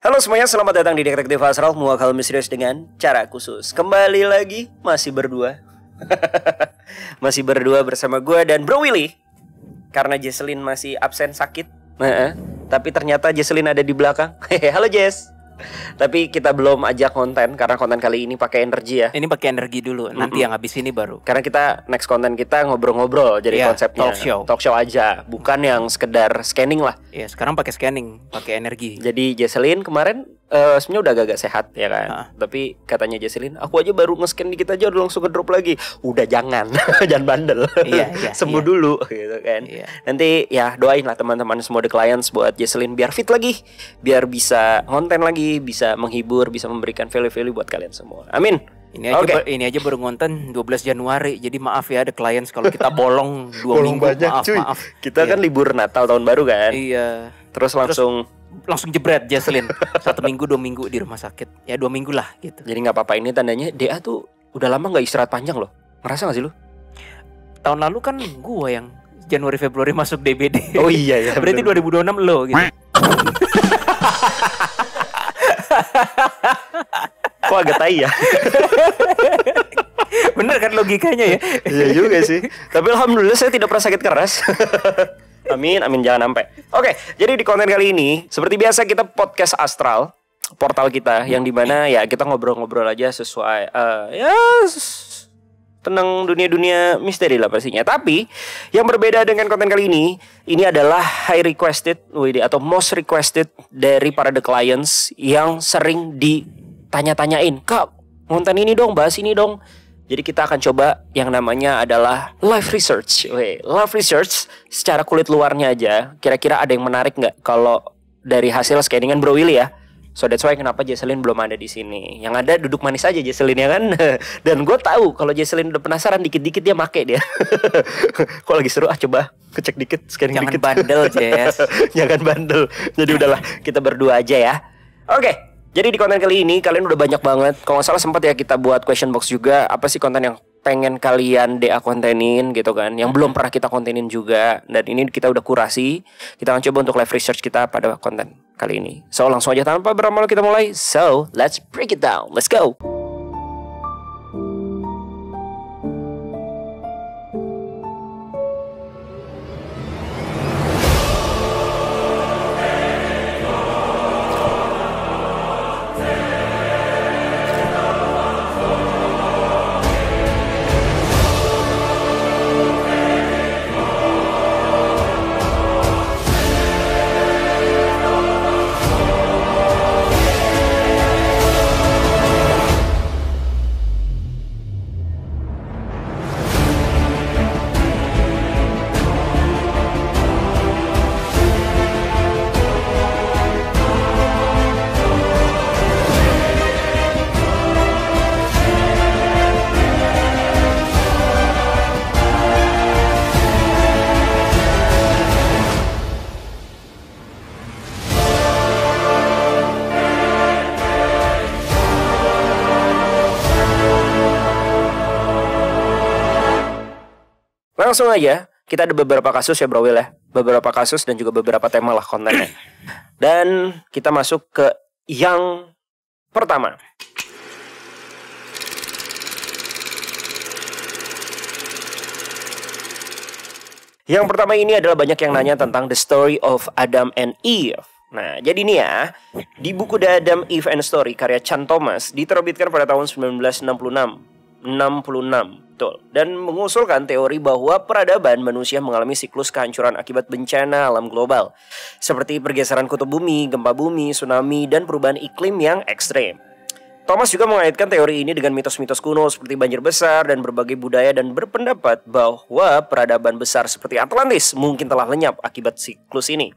Halo semuanya, selamat datang di Detektif Asral, muak hal misterius dengan cara khusus. Kembali lagi, masih berdua. Masih berdua bersama gue dan Bro Willy. Karena Jesselyn masih absen sakit. Tapi ternyata Jesselyn ada di belakang. Halo Jess. Tapi kita belum ajak konten karena konten kali ini pakai energi ya. Ini pakai energi dulu, nanti yang habis ini baru. Karena kita next konten kita ngobrol-ngobrol, jadi konsepnya talk show aja, bukan yang sekedar scanning lah. Iya, sekarang pakai scanning, pakai energi. Jadi Jesselyn kemarin sebenarnya udah agak sehat ya kan. Tapi katanya Jesselyn, aku aja baru nge-scan dikit aja udah langsung ngedrop lagi. Udah jangan, jangan bandel. Sembuh dulu gitu kan. Nanti ya doain lah teman-teman semua the clients buat Jesselyn biar fit lagi, biar bisa konten lagi, bisa menghibur, bisa memberikan value-value buat kalian semua. Amin. Ini aja baru ngonten 12 Januari. Jadi maaf ya ada clients kalau kita bolong 2 minggu. Banyak, maaf. Kita kan libur Natal tahun baru kan. Iya. Terus langsung jebret Jesselyn 1 minggu 2 minggu di rumah sakit. Ya 2 minggu lah gitu. Jadi gak apa-apa, ini tandanya DA tuh udah lama gak istirahat panjang loh. Ngerasa gak sih lu? Tahun lalu kan gua yang Januari Februari masuk DBD. Oh iya ya. Berarti 2026 lo gitu. Kok agak tai ya? Bener kan logikanya ya? Iya juga sih. Tapi alhamdulillah saya tidak pernah sakit keras. Amin, jangan sampai. Oke, jadi di konten kali ini seperti biasa kita podcast astral, portal kita yang dimana ya kita ngobrol-ngobrol aja sesuai tentang dunia-dunia misteri lah pastinya. Tapi yang berbeda dengan konten kali ini adalah high requested atau most requested dari para the clients yang sering ditanya-tanyain, "Kak, konten ini dong, bahas ini dong." Jadi kita akan coba yang namanya adalah live research. Live research secara kulit luarnya aja. Kira-kira ada yang menarik nggak kalau dari hasil scanningan Bro Willy ya? So that's why kenapa Jesselyn belum ada di sini. Yang ada duduk manis aja Jesselyn ya kan. Dan gue tahu kalau Jesselyn udah penasaran dikit-dikit dia make dia. Kok lagi seru coba kecek dikit, scanning Jangan dikit. Jangan bandel Jess. Jangan bandel. Jadi udahlah kita berdua aja ya. Oke. Jadi di konten kali ini kalian udah banyak banget. Kalau nggak salah sempat ya kita buat question box juga. Apa sih konten yang pengen kalian DA kontenin gitu kan, yang belum pernah kita kontenin juga. Dan ini kita udah kurasi. Kita akan coba untuk live research kita pada konten kali ini. So langsung aja tanpa berlama-lama kita mulai. So let's break it down. Let's go. Langsung aja, kita ada beberapa kasus ya Bro Will ya. Beberapa kasus dan juga beberapa tema lah kontennya. Dan kita masuk ke yang pertama. Yang pertama ini adalah banyak yang nanya tentang the story of Adam and Eve. Nah, jadi nih ya, di buku The Adam, Eve and Story karya Chan Thomas diterbitkan pada tahun 1966. Betul. Dan mengusulkan teori bahwa peradaban manusia mengalami siklus kehancuran akibat bencana alam global seperti pergeseran kutub bumi, gempa bumi, tsunami, dan perubahan iklim yang ekstrem. Thomas juga mengaitkan teori ini dengan mitos-mitos kuno seperti banjir besar dan berbagai budaya, dan berpendapat bahwa peradaban besar seperti Atlantis mungkin telah lenyap akibat siklus ini.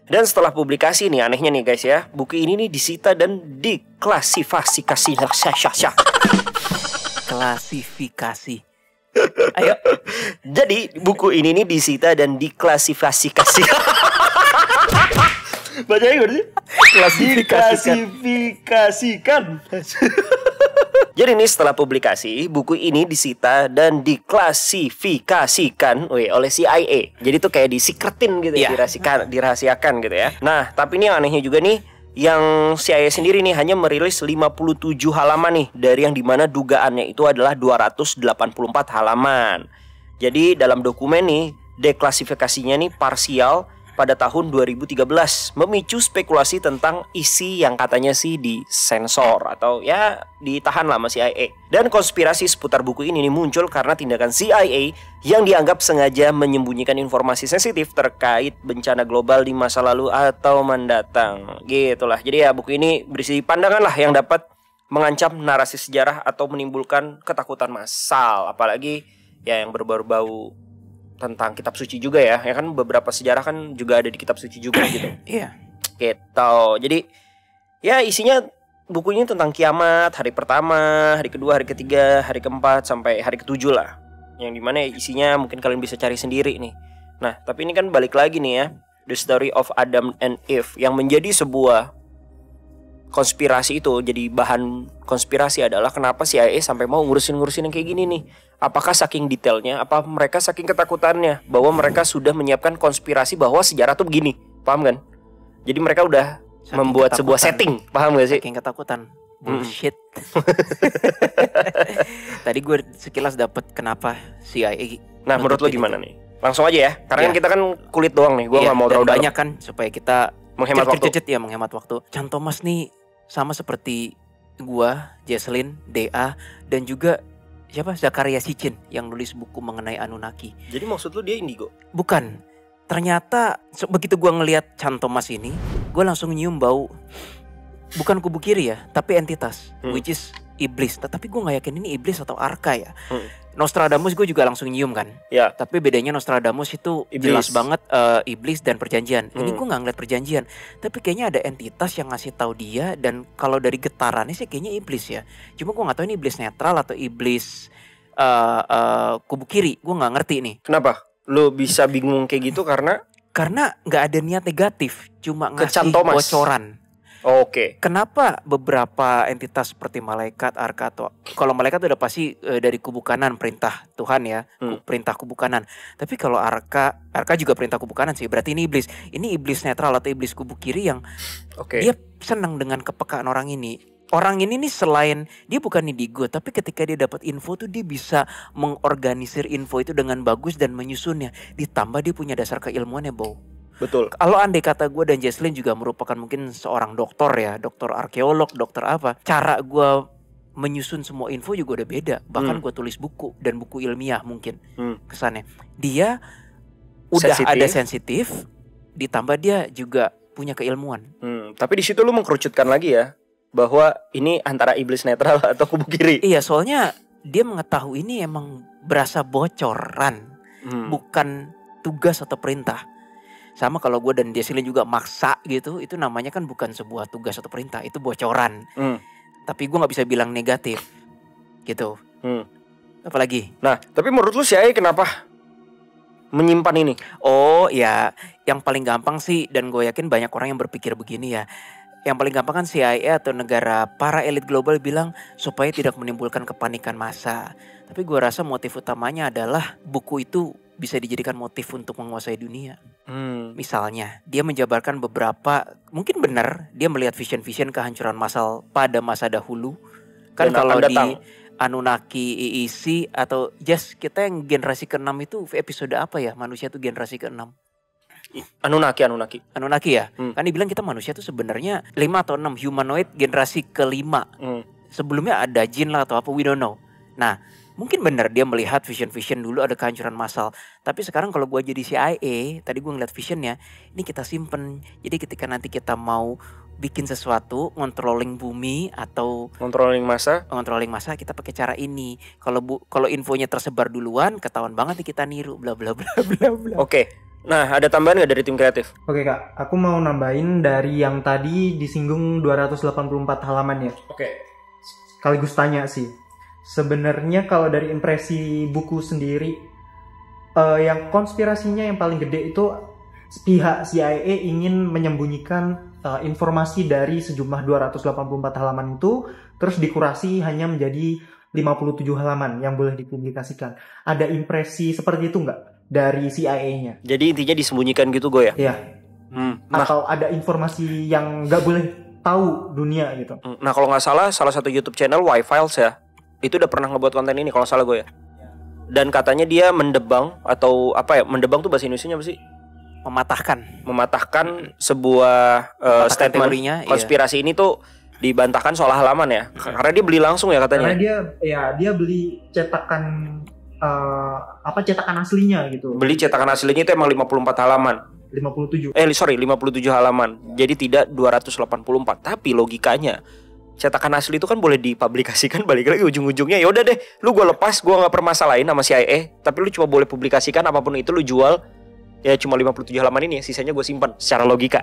Dan setelah publikasi nih, anehnya nih guys ya, buku ini nih disita dan diklasifikasi. Klasifikasi. Ayo. Jadi buku ini nih disita dan diklasifikasi. Bacanya gimana sih? Diklasifikasikan. Jadi ini setelah publikasi, buku ini disita dan diklasifikasikan oleh CIA. Jadi tuh kayak disikretin gitu ya, dirahasiakan gitu ya. Nah, tapi ini yang anehnya juga nih, yang CIA sendiri nih hanya merilis 57 halaman nih, dari yang dimana dugaannya itu adalah 284 halaman. Jadi dalam dokumen nih, deklasifikasinya nih parsial pada tahun 2013, memicu spekulasi tentang isi yang katanya sih disensor atau ya ditahan lah sama CIA. Dan konspirasi seputar buku ini nih muncul karena tindakan CIA yang dianggap sengaja menyembunyikan informasi sensitif terkait bencana global di masa lalu atau mendatang. Gitulah. Jadi ya buku ini berisi pandangan lah yang dapat mengancam narasi sejarah atau menimbulkan ketakutan massal, apalagi ya yang berbau-bau tentang kitab suci juga ya. Ya kan beberapa sejarah kan juga ada di kitab suci juga gitu. Iya. Gitu. Jadi ya isinya bukunya tentang kiamat, hari pertama, hari kedua, hari ketiga, hari keempat sampai hari ketujuh lah. Yang dimana isinya mungkin kalian bisa cari sendiri nih. Nah, tapi ini kan balik lagi nih ya, The Story of Adam and Eve, yang menjadi sebuah konspirasi itu, jadi bahan konspirasi adalah kenapa CIA sampai mau ngurusin yang kayak gini nih. Apakah saking detailnya, apa mereka saking ketakutannya bahwa mereka sudah menyiapkan konspirasi bahwa sejarah tuh begini, paham kan? Jadi mereka udah Saking membuat ketakutan. sebuah setting, paham gak sih? Saking ketakutan. Bullshit. Tadi gue sekilas dapet kenapa CIA. Nah, menurut lo nutupin gimana itu. nih? Langsung aja ya, karena Iya. kan kita kan kulit doang nih, gue Iya, gak mau dan terlalu dalam. banyak kan supaya kita Menghemat waktu. cecet ya, menghemat waktu. Chan Thomas nih sama seperti gua, Jesslyn, DA, dan juga siapa? Zakaria Sitchin yang nulis buku mengenai Anunnaki. Jadi maksud lo dia indigo? Bukan. Ternyata begitu gua ngelihat Chan Thomas ini, gua langsung nyium bau bukan kubu kiri ya, tapi entitas, which is iblis. Tetapi gua nggak yakin ini iblis atau arka ya. Nostradamus gue juga langsung nyium kan. Ya. Tapi bedanya Nostradamus itu Iblis. jelas banget iblis dan perjanjian. Ini gue nggak ngeliat perjanjian, tapi kayaknya ada entitas yang ngasih tahu dia. Dan kalau dari getarannya sih kayaknya iblis ya. Cuma gue nggak tahu ini iblis netral atau iblis kubu kiri. Gue nggak ngerti nih. Kenapa? Lo bisa bingung kayak gitu karena nggak ada niat negatif, cuma Ke Chan ngasih Thomas. bocoran. Oke. Kenapa beberapa entitas seperti malaikat, arka atau kalau malaikat udah pasti dari kubu kanan, perintah Tuhan ya, perintah kubu kanan. Tapi kalau arka juga perintah kubu kanan sih. Berarti ini iblis. Ini iblis netral atau iblis kubu kiri yang Oke. dia senang dengan kepekaan orang ini. Orang ini nih selain dia bukan indigo, tapi ketika dia dapat info tuh dia bisa mengorganisir info itu dengan bagus dan menyusunnya. Ditambah dia punya dasar keilmuannya, Bow. Betul. Kalau andai kata gue dan Jesslyn juga merupakan mungkin seorang dokter ya, dokter arkeolog, dokter apa, cara gue menyusun semua info juga udah beda. Bahkan gue tulis buku dan buku ilmiah mungkin kesannya. Dia udah ada sensitif, ditambah dia juga punya keilmuan. Tapi di situ lu mengkerucutkan lagi ya bahwa ini antara iblis netral atau kubu kiri. Iya, soalnya dia mengetahui ini emang berasa bocoran, bukan tugas atau perintah. Sama kalau gue dan Jesslyn juga maksa gitu, itu namanya kan bukan sebuah tugas atau perintah, itu bocoran. Tapi gue nggak bisa bilang negatif, gitu. Apalagi? Nah, tapi menurut lu CIA kenapa menyimpan ini? Oh ya, yang paling gampang sih, dan gue yakin banyak orang yang berpikir begini ya. Yang paling gampang kan CIA atau negara para elit global bilang supaya tidak menimbulkan kepanikan massa. Tapi gue rasa motif utamanya adalah buku itu bisa dijadikan motif untuk menguasai dunia. Misalnya, dia menjabarkan beberapa, mungkin benar dia melihat vision-vision kehancuran massal pada masa dahulu. Kan Dan kalau akan di datang. Anunnaki, EEC atau Just kita yang generasi ke-6 itu episode apa ya? Manusia itu generasi ke-6. Anunnaki ya. Kan dibilang kita manusia itu sebenarnya 5 atau 6 humanoid generasi ke-5. Sebelumnya ada jin lah atau apa, we don't know. Nah, mungkin benar dia melihat vision-vision dulu ada kehancuran massal. Tapi sekarang kalau gue jadi CIA, tadi gue ngeliat visionnya, ini kita simpen. Jadi ketika nanti kita mau bikin sesuatu, controlling bumi atau Controlling massa, kita pakai cara ini. Kalau infonya tersebar duluan, ketahuan banget nih kita niru, bla bla bla bla bla. Oke. Nah, ada tambahan nggak dari tim kreatif? Oke Kak, aku mau nambahin dari yang tadi disinggung 284 halaman ya. Oke. Sekaligus tanya sih. Sebenarnya kalau dari impresi buku sendiri, yang konspirasinya yang paling gede itu pihak CIA ingin menyembunyikan informasi dari sejumlah 284 halaman itu, terus dikurasi hanya menjadi 57 halaman yang boleh dipublikasikan. Ada impresi seperti itu nggak dari CIA-nya? Jadi intinya disembunyikan gitu gue ya? Iya. Atau ada informasi yang nggak boleh tahu dunia gitu. Nah kalau nggak salah satu YouTube channel Y-Files ya, itu udah pernah ngebuat konten ini kalau nggak salah gue ya. Dan katanya dia mendebang atau apa ya? Mendebang tuh bahasa Indonesianya apa sih? Mematahkan sebuah statement teorinya, konspirasi ini tuh dibantahkan soal halaman ya. Karena dia beli langsung ya katanya. Karena dia beli cetakan cetakan aslinya gitu. Beli cetakan aslinya itu emang 54 halaman. 57 halaman. Jadi tidak 284. Tapi logikanya cetakan asli itu kan boleh dipublikasikan, balik lagi ujung-ujungnya ya udah deh, lu gue lepas, gue nggak permasalahin sama CIA, tapi lu cuma boleh publikasikan apapun itu lu jual ya cuma 57 halaman ini, sisanya gue simpan secara logika.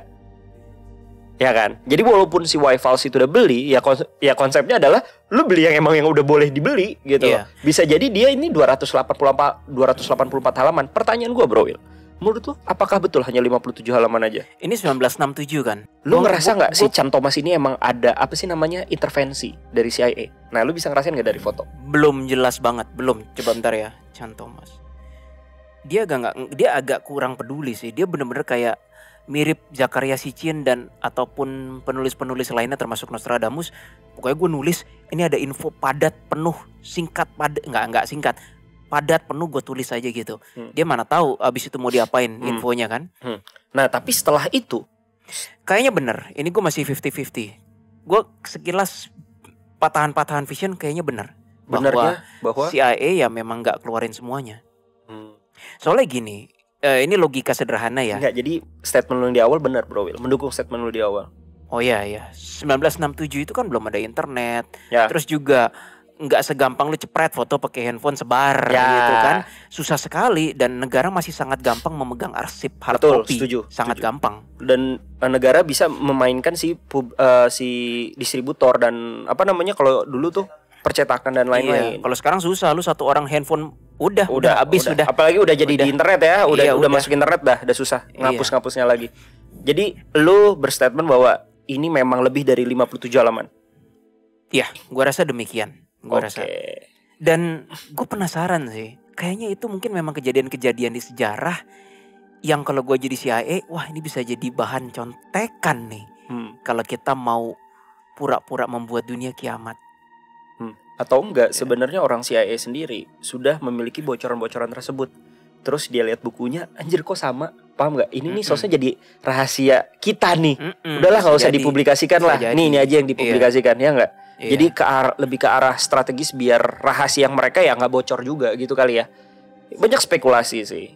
Ya kan? Jadi walaupun si Y-Files itu udah beli, ya konsepnya adalah lu beli yang udah boleh dibeli gitu. Iya. Bisa jadi dia ini 284 halaman. Pertanyaan gue, Bro Will, menurut lu apakah betul hanya 57 halaman aja? Ini 1967 kan. Lu ngerasa nggak si Chan Thomas ini emang ada apa sih namanya intervensi dari CIA? Nah, lu bisa ngerasain nggak dari foto? Belum jelas banget, belum. Coba bentar ya, Chan Thomas. Dia agak kurang peduli sih. Dia bener-bener kayak mirip Zakaria Sitchin dan ataupun penulis-penulis lainnya termasuk Nostradamus. Pokoknya gue nulis ini ada info padat, penuh, singkat, nggak singkat, padat, penuh, gue tulis aja gitu. Dia mana tahu abis itu mau diapain infonya kan. Nah tapi setelah itu kayaknya bener. Ini gue masih 50-50. Gue sekilas patahan-patahan vision kayaknya bener. Bahwa CIA ya memang nggak keluarin semuanya. Soalnya gini, ini logika sederhana ya. Enggak, jadi statement lu di awal benar, Bro Will. Mendukung statement lu di awal. Oh iya. 1967 itu kan belum ada internet. Ya. Terus juga nggak segampang lu cepret foto pakai handphone sebar gitu kan. Susah sekali dan negara masih sangat gampang memegang arsip hard copy. Sangat gampang. Dan negara bisa memainkan si distributor dan apa namanya kalau dulu tuh percetakan dan lain-lain. Iya. Kalau sekarang susah, lu satu orang handphone udah habis. Apalagi udah jadi di internet ya, udah masuk internet udah susah ngapus-ngapusnya lagi. Jadi lu berstatement bahwa ini memang lebih dari 57 halaman. Iya, gua rasa demikian. Rasa. Dan gue penasaran sih, kayaknya itu mungkin memang kejadian-kejadian di sejarah yang kalau gue jadi CIA, wah ini bisa jadi bahan contekan nih. Kalau kita mau pura-pura membuat dunia kiamat. Atau enggak, sebenarnya orang CIA sendiri sudah memiliki bocoran-bocoran tersebut. Terus dia lihat bukunya, anjir kok sama, paham nggak? Ini nih sosnya jadi rahasia kita nih. Udahlah nggak usah dipublikasikan lah. Ini aja yang dipublikasikan, ya nggak? Iya. Jadi lebih ke arah strategis biar rahasia yang mereka ya nggak bocor juga gitu kali ya. Banyak spekulasi sih.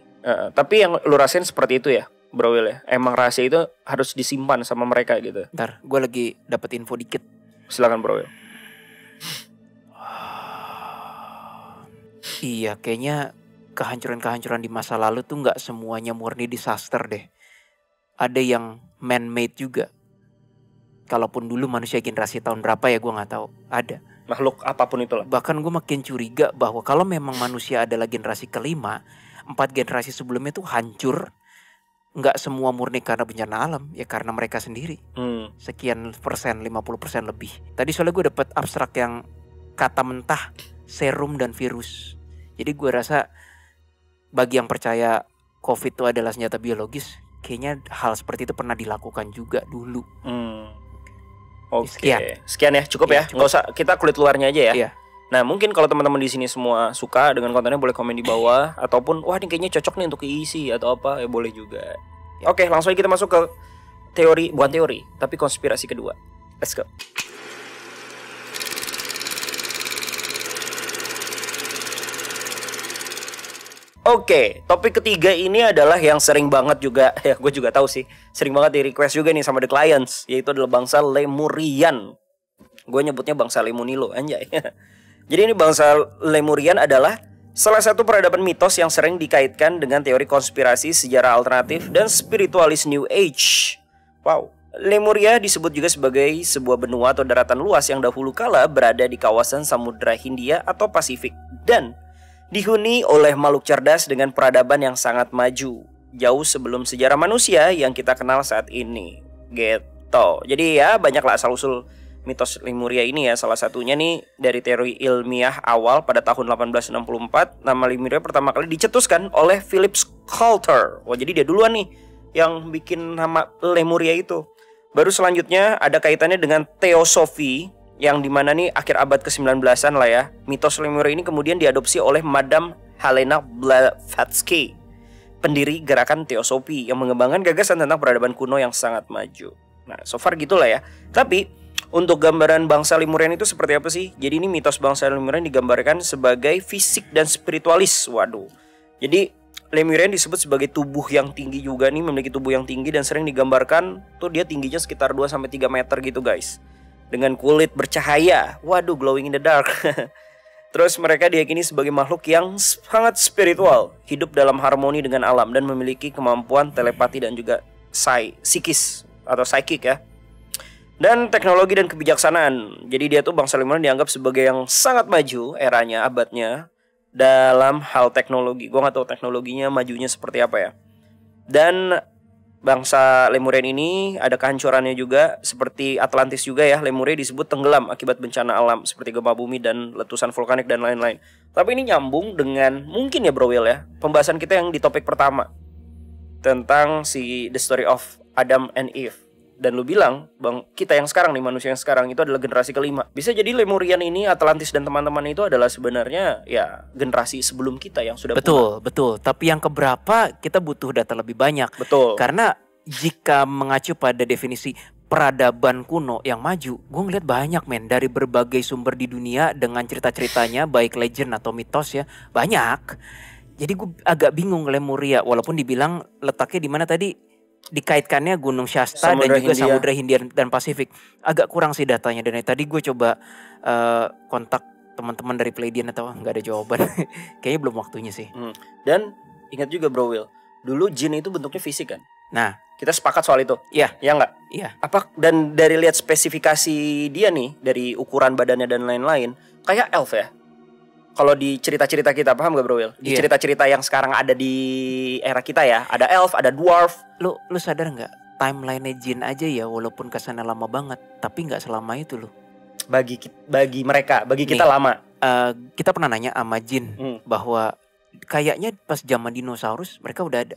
Tapi yang lu rasain seperti itu ya, Bro Will ya. Emang rahasia itu harus disimpan sama mereka gitu. Ntar, gue lagi dapat info dikit. Silakan Bro Will. Iya, kayaknya kehancuran-kehancuran di masa lalu tuh nggak semuanya murni disaster deh. Ada yang man-made juga. Kalaupun dulu manusia generasi tahun berapa ya gue nggak tahu. Ada. Makhluk apapun itulah. Bahkan gue makin curiga bahwa kalau memang manusia adalah generasi kelima, 4 generasi sebelumnya tuh hancur. Nggak semua murni karena bencana alam, ya karena mereka sendiri. Sekian persen, 50% lebih. Tadi soalnya gue dapet abstrak yang kata mentah, serum dan virus. Jadi gue rasa bagi yang percaya COVID itu adalah senjata biologis, kayaknya hal seperti itu pernah dilakukan juga dulu. Oke. Sekian ya, cukup ya. Nggak usah, kita kulit luarnya aja ya. Iya. Nah, mungkin kalau teman-teman di sini semua suka dengan kontennya boleh komen di bawah ataupun wah ini kayaknya cocok nih untuk diisi atau apa, ya boleh juga. Ya. Oke, langsung aja kita masuk ke bukan teori, tapi konspirasi kedua. Let's go. Oke, topik ketiga ini adalah yang sering banget juga, ya gue juga tahu sih, sering banget di request juga nih sama the clients, yaitu adalah bangsa Lemurian. Gue nyebutnya bangsa Lemunilo, anjay. Jadi ini bangsa Lemurian adalah salah satu peradaban mitos yang sering dikaitkan dengan teori konspirasi, sejarah alternatif, dan spiritualis New Age. Wow, Lemuria disebut juga sebagai sebuah benua atau daratan luas yang dahulu kala berada di kawasan Samudra Hindia atau Pasifik dan dihuni oleh makhluk cerdas dengan peradaban yang sangat maju, jauh sebelum sejarah manusia yang kita kenal saat ini. Gitu. Jadi ya banyaklah asal-usul mitos Lemuria ini ya. Salah satunya nih dari teori ilmiah awal pada tahun 1864. Nama Lemuria pertama kali dicetuskan oleh Philip Coulter. Wah, jadi dia duluan nih yang bikin nama Lemuria itu. Baru selanjutnya ada kaitannya dengan teosofi, yang dimana nih akhir abad ke-19an lah ya. Mitos Lemuria ini kemudian diadopsi oleh Madame Helena Blavatsky, pendiri gerakan teosofi yang mengembangkan gagasan tentang peradaban kuno yang sangat maju. Nah, so far gitulah ya. Tapi untuk gambaran bangsa Lemurian itu seperti apa sih? Jadi ini mitos bangsa Lemurian digambarkan sebagai fisik dan spiritualis. Waduh. Jadi Lemurian disebut sebagai tubuh yang tinggi juga nih, memiliki tubuh yang tinggi dan sering digambarkan tuh dia tingginya sekitar 2-3 meter gitu guys. Dengan kulit bercahaya, waduh, glowing in the dark. Terus mereka diyakini sebagai makhluk yang sangat spiritual, hidup dalam harmoni dengan alam dan memiliki kemampuan telepati dan juga psikis atau psychic ya. Dan teknologi dan kebijaksanaan. Jadi dia tuh bangsa Lemurian dianggap sebagai yang sangat maju eranya, abadnya dalam hal teknologi. Gue gak tahu teknologinya majunya seperti apa ya. Dan bangsa Lemurian ini ada kehancurannya juga, seperti Atlantis juga ya. Lemuria disebut tenggelam akibat bencana alam seperti gempa bumi dan letusan vulkanik dan lain-lain. Tapi ini nyambung dengan mungkin ya Bro Will ya, pembahasan kita yang di topik pertama tentang si The Story of Adam and Eve. Dan lu bilang, bang, kita yang sekarang nih, manusia yang sekarang itu adalah generasi kelima. Bisa jadi Lemurian ini, Atlantis dan teman-teman itu adalah sebenarnya ya generasi sebelum kita yang sudah Betul, punah. Betul. Tapi yang keberapa kita butuh data lebih banyak. Betul. Karena jika mengacu pada definisi peradaban kuno yang maju, gue ngeliat banyak men, dari berbagai sumber di dunia dengan cerita-ceritanya, baik legend atau mitos ya, banyak. Jadi gue agak bingung Lemuria, walaupun dibilang letaknya di mana tadi? Dikaitkannya Gunung Shasta dan juga Samudra Hindia dan Pasifik. Agak kurang sih datanya. Dan tadi gue coba kontak teman-teman dari Pleiadian atau nggak ada jawaban. Kayaknya belum waktunya sih. Dan ingat juga Bro Will, dulu jin itu bentuknya fisik kan. Nah, kita sepakat soal itu. Iya. Ya nggak? Iya. Apa dan dari lihat spesifikasi dia nih, dari ukuran badannya dan lain-lain, kayak elf ya. Kalau di cerita-cerita kita, paham gak Bro Will? Di cerita-cerita yang sekarang ada di era kita ya, ada elf, ada dwarf. Lu sadar nggak? Timeline-nya jin aja ya, walaupun kesana lama banget, tapi nggak selama itu loh. Bagi mereka, bagi kita lama. Kita pernah nanya sama jin bahwa kayaknya pas zaman dinosaurus mereka udah ada.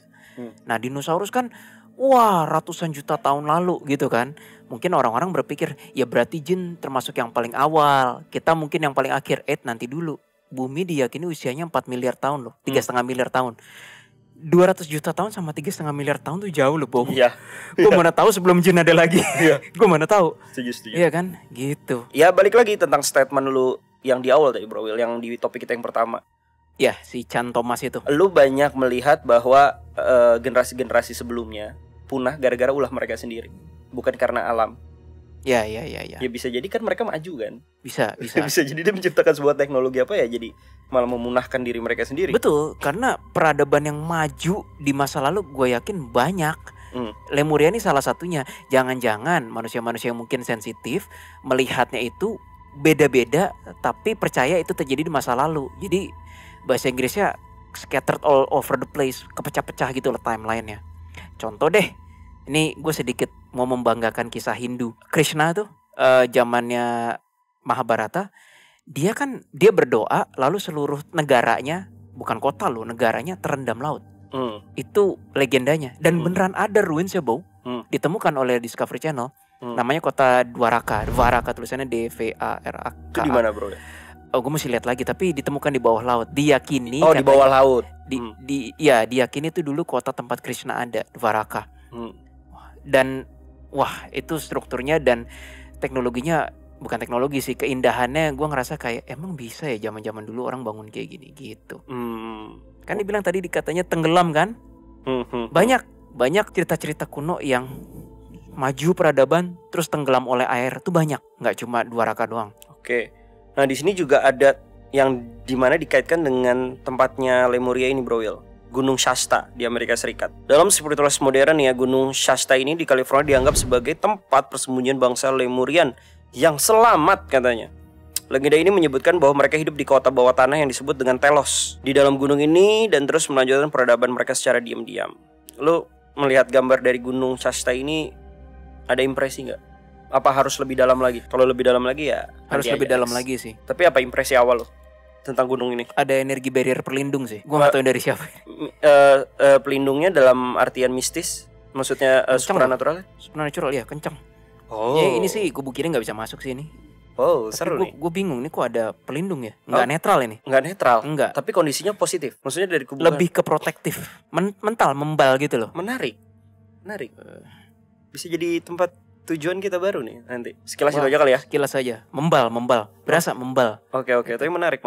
Nah dinosaurus kan, wah ratusan juta tahun lalu gitu kan. Mungkin orang-orang berpikir, ya berarti jin termasuk yang paling awal. Kita mungkin yang paling akhir. Nanti dulu. Bumi diyakini usianya 4 miliar tahun loh, 3,5 miliar tahun. 200 juta tahun sama 3,5 miliar tahun tuh jauh loh, Bro. Iya. Gue mana tahu sebelum jin ada lagi. Iya. Gue mana tahu. Setuju. Iya kan? Gitu. Ya balik lagi tentang statement lu yang di awal tadi Bro Will, yang di topik kita yang pertama. Ya, si Chan Thomas itu. Lu banyak melihat bahwa generasi-generasi sebelumnya punah gara-gara ulah mereka sendiri, bukan karena alam. Ya. Ya bisa jadi kan mereka maju kan. Bisa. Bisa jadi dia menciptakan sebuah teknologi apa ya, jadi malah memunahkan diri mereka sendiri. Betul, karena peradaban yang maju di masa lalu gue yakin banyak. Lemuria ini salah satunya. Jangan-jangan manusia-manusia yang mungkin sensitif melihatnya itu beda-beda, tapi percaya itu terjadi di masa lalu. Jadi bahasa Inggrisnya scattered all over the place, kepecah-pecah gitu loh timelinenya. Contoh deh, ini gue sedikit mau membanggakan kisah Hindu. Krishna tuh zamannya Mahabharata, dia berdoa lalu seluruh negaranya, bukan kota loh, negaranya terendam laut. Itu legendanya. Dan beneran ada ruins ya Bo, ditemukan oleh Discovery Channel. Namanya kota Dwaraka. Dwaraka tulisannya DVARAK. Itu di mana Bro? Oh, gue mesti lihat lagi, tapi ditemukan di bawah laut. Diyakini di bawah laut. Diyakini itu dulu kota tempat Krishna ada, Dwaraka. Dan wah, itu strukturnya dan teknologinya, bukan teknologi sih, keindahannya gue ngerasa kayak emang bisa ya zaman-zaman dulu orang bangun kayak gini gitu. Kan dibilang tadi dikatanya tenggelam kan? Banyak cerita-cerita kuno yang maju peradaban terus tenggelam oleh air tuh banyak, nggak cuma Dwaraka doang. Oke. Nah di sini juga ada yang dimana dikaitkan dengan tempatnya Lemuria ini Bro Will, Gunung Shasta di Amerika Serikat. Dalam spiritualitas modern ya, Gunung Shasta ini di California dianggap sebagai tempat persembunyian bangsa Lemurian yang selamat katanya. Legenda ini menyebutkan bahwa mereka hidup di kota bawah tanah yang disebut dengan Telos di dalam gunung ini dan terus melanjutkan peradaban mereka secara diam-diam. Lu melihat gambar dari Gunung Shasta ini, ada impresi nggak? Apa harus lebih dalam lagi? Kalau lebih dalam lagi ya harus lebih dalam lagi sih. Tapi apa impresi awal lo tentang gunung ini? Ada energi barrier pelindung sih. Gue nggak tahu dari siapa. Pelindungnya dalam artian mistis, maksudnya supernatural? Supernatural ya, kencang. Oh. Ya, ini sih kubu kiri nggak bisa masuk sih ini. Oh, seru nih. Gue bingung nih kok ada pelindung ya. Nggak netral ini. Nggak netral. Enggak. Tapi kondisinya positif. Maksudnya dari kubu Lebih ke protektif. Mental, membal gitu loh. menarik. Bisa jadi tempat tujuan kita baru nih nanti. Sekilas itu aja kali ya. Sekilas aja. Membal. Berasa membal. Oke. Tapi menarik.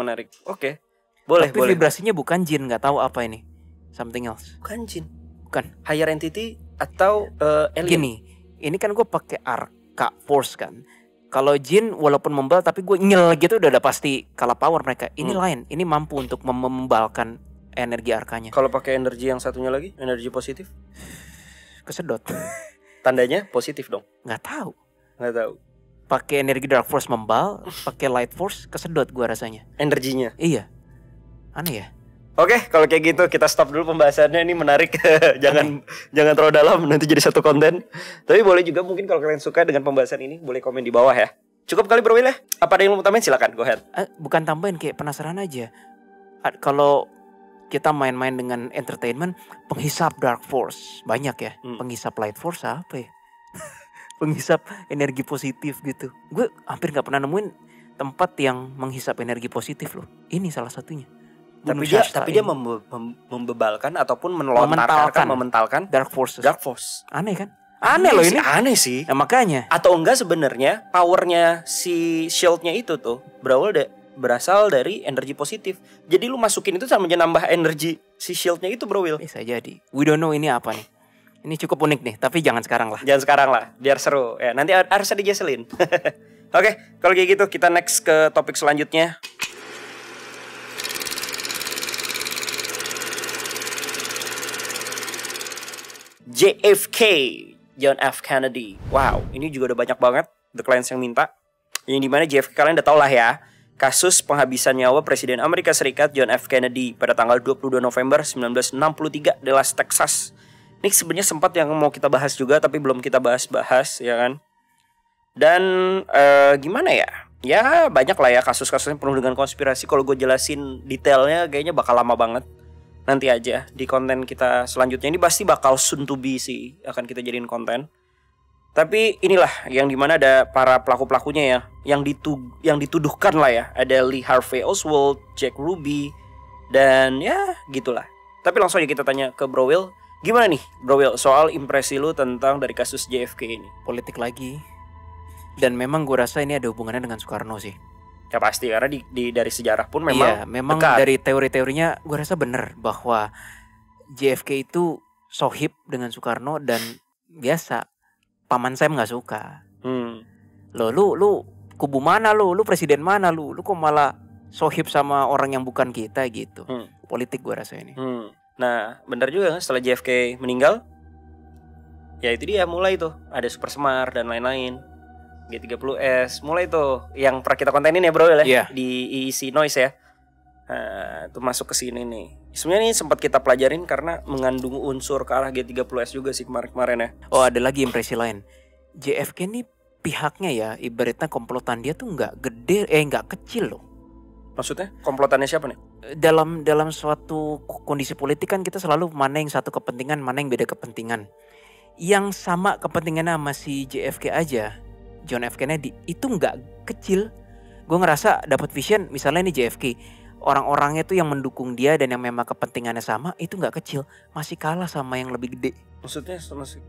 Oke. Boleh. Tapi vibrasinya bukan jin, nggak tahu apa ini. Something else. Bukan jin. Bukan. Higher entity atau alien. Gini, ini kan gue pakai Arca Force kan. Kalau jin walaupun membal tapi gue nyel gitu udah pasti kalah power mereka. Ini lain, ini mampu untuk membalkan energi arkanya. Kalau pakai energi yang satunya lagi, energi positif, Kesedot. tandanya positif dong. Nggak tahu. Pakai energi Dark Force membal, pakai Light Force kesedot gue rasanya. Energinya. Iya. Aneh ya. Oke, kalau kayak gitu kita stop dulu pembahasannya, ini menarik. jangan terlalu dalam, nanti jadi satu konten. Tapi boleh juga mungkin kalau kalian suka dengan pembahasan ini, boleh komen di bawah ya. Cukup kali Bro Will ya? Apa ada yang mau tambahin? Silakan, go ahead. Bukan tambahin, kayak penasaran aja. Kalau kita main-main dengan entertainment, penghisap Dark Force banyak ya. Penghisap Light Force apa ya? Penghisap energi positif gitu. Gue hampir nggak pernah nemuin tempat yang menghisap energi positif loh. Ini salah satunya. Tapi dia membebalkan ataupun mementalkan Dark Force. Aneh kan? Aneh loh ini. Aneh sih. Nah, makanya. Atau enggak sebenarnya powernya si shieldnya itu tuh berasal dari energi positif. Jadi lu masukin itu sama aja nambah energi si shieldnya itu, Bro Will. Bisa jadi. We don't know ini apa nih. Ini cukup unik nih, tapi jangan sekarang lah. Biar seru. Ya, nanti harus dijeselin. Oke, kalau kayak gitu kita next ke topik selanjutnya. JFK, John F. Kennedy. Wow, ini juga udah banyak banget the clients yang minta. Yang dimana JFK kalian udah tau lah ya. Kasus penghabisan nyawa Presiden Amerika Serikat John F. Kennedy pada tanggal 22 November 1963 di Dallas, Texas. Ini sebenarnya sempat yang mau kita bahas juga, tapi belum kita bahas ya kan. Dan gimana ya? Ya banyak lah ya kasus-kasusnya penuh dengan konspirasi. Kalau gue jelasin detailnya kayaknya bakal lama banget. Nanti aja di konten kita selanjutnya. Ini pasti bakal soon to be sih, akan kita jadiin konten. Tapi inilah yang dimana ada para pelaku-pelakunya ya, yang dituduhkan lah ya. Ada Lee Harvey Oswald, Jack Ruby, dan ya gitulah. Tapi langsung aja kita tanya ke Bro Will. Gimana nih Bro Will soal impresi lu tentang dari kasus JFK ini? Politik lagi. Dan memang gue rasa ini ada hubungannya dengan Soekarno sih. Ya pasti, karena dari sejarah pun memang memang dekat. Dari teori-teorinya gue rasa bener bahwa JFK itu sohib dengan Soekarno dan biasa paman Sam nggak suka. Lu kubu mana lu presiden mana lu kok malah sohib sama orang yang bukan kita gitu. Politik gue rasa ini. Nah benar juga kan, setelah JFK meninggal, ya itu dia mulai tuh ada Super Semar dan lain-lain. G30S mulai tuh yang pernah kita kontenin ya Bro ya, di EEC Noise ya. Nah, itu masuk ke sini nih. Sebenarnya ini sempat kita pelajarin karena mengandung unsur ke arah G30S juga sih kemarin ya. Oh, ada lagi impresi lain. JFK ini pihaknya ya, ibaratnya komplotan dia tuh nggak gede, nggak kecil loh. Maksudnya komplotannya siapa nih? Dalam suatu kondisi politik kan kita selalu mana yang satu kepentingan, mana yang beda kepentingan. Yang sama kepentingannya sama si JFK aja, John F. Kennedy, itu nggak kecil. Gue ngerasa dapat vision, misalnya ini JFK, orang-orangnya tuh yang mendukung dia dan yang memang kepentingannya sama, itu nggak kecil, masih kalah sama yang lebih gede. Maksudnya masih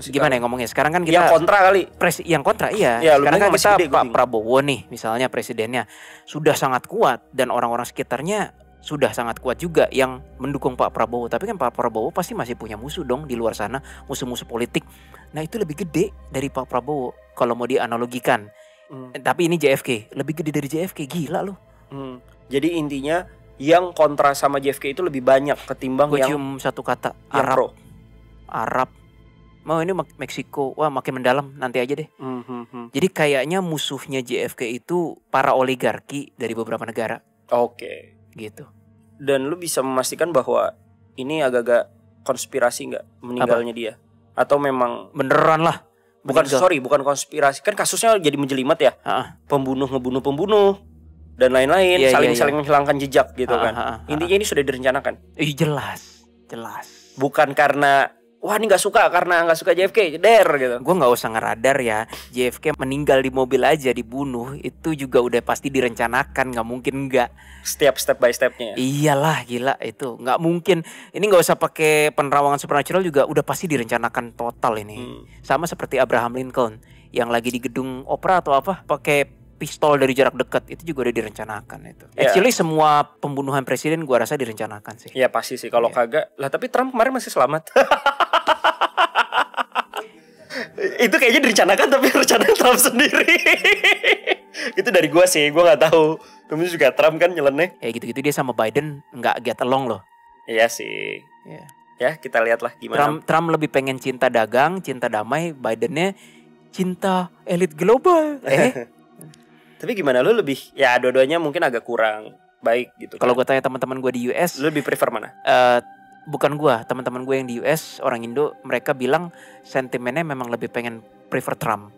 gimana ya ngomongnya? Sekarang kan kita yang kontra kali. Yang kontra iya. Ya, sekarang kan kita gede, Pak Prabowo nih, misalnya presidennya sudah sangat kuat dan orang-orang sekitarnya sudah sangat kuat juga yang mendukung Pak Prabowo. Tapi kan Pak Prabowo pasti masih punya musuh dong di luar sana, musuh-musuh politik. Nah itu lebih gede dari Pak Prabowo kalau mau dianalogikan. Tapi ini JFK, lebih gede dari JFK, gila loh. Jadi intinya yang kontra sama JFK itu lebih banyak ketimbang Gua yang cium satu kata, Arab. Mau ini Meksiko, wah makin mendalam, nanti aja deh. Jadi kayaknya musuhnya JFK itu para oligarki dari beberapa negara. Oke. Gitu. Dan lu bisa memastikan bahwa ini agak-agak konspirasi nggak meninggalnya dia? Atau memang beneran lah? Bukan konspirasi, kan kasusnya jadi menjelimet ya. Pembunuh ngebunuh pembunuh dan lain-lain, saling menghilangkan jejak gitu kan. Intinya ini sudah direncanakan. Jelas. Bukan karena wah ini nggak suka karena nggak suka JFK, der gitu. Gue nggak usah ngeradar ya, JFK meninggal di mobil aja dibunuh itu juga udah pasti direncanakan, nggak mungkin nggak. Setiap step by stepnya. Iyalah gila itu nggak mungkin. Ini nggak usah pakai penerawangan supernatural juga udah pasti direncanakan total ini. Sama seperti Abraham Lincoln yang lagi di gedung opera atau apa pakai pistol dari jarak dekat itu juga udah direncanakan itu. Actually semua pembunuhan presiden gua rasa direncanakan sih. Iya pasti sih kalau kagak. Lah tapi Trump kemarin masih selamat. Itu kayaknya direncanakan tapi rencana Trump sendiri. Itu dari gua sih, gua nggak tahu. Kamu juga Trump kan nyeleneh. Gitu-gitu dia sama Biden nggak get along loh. Iya sih. Yeah. Ya kita lihatlah gimana. Trump lebih pengen cinta dagang, cinta damai, Bidennya cinta elit global. Tapi gimana lu lebih ya dua-duanya mungkin agak kurang baik gitu. Kalau gue tanya teman-teman gue di US, lu lebih prefer mana? Bukan gue, teman-teman gue yang di US orang Indo, mereka bilang sentimennya memang lebih pengen prefer Trump.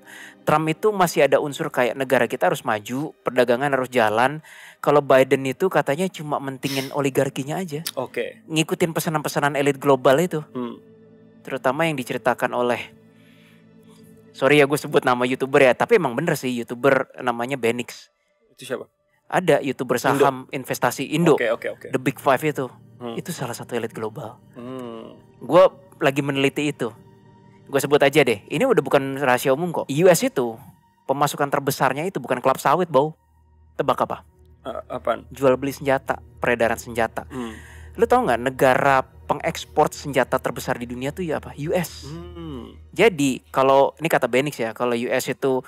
Trump itu masih ada unsur kayak negara kita harus maju, perdagangan harus jalan. Kalau Biden itu katanya cuma mentingin oligarkinya aja. Oke. Ngikutin pesanan-pesanan elit global itu. Terutama yang diceritakan oleh, sorry ya gue sebut nama YouTuber ya, tapi emang bener sih YouTuber namanya Benix. Itu siapa? Ada YouTuber saham investasi Indo. Oke. The Big Five itu. Itu salah satu elit global. Gue lagi meneliti itu. Gue sebut aja deh. Ini udah bukan rahasia umum kok. US itu pemasukan terbesarnya itu bukan klub sawit, bau. Tebak apa? Apaan? Jual beli senjata, peredaran senjata. Lu tau nggak negara pengekspor senjata terbesar di dunia tuh ya apa? US. Jadi kalau ini kata Benix ya, kalau US itu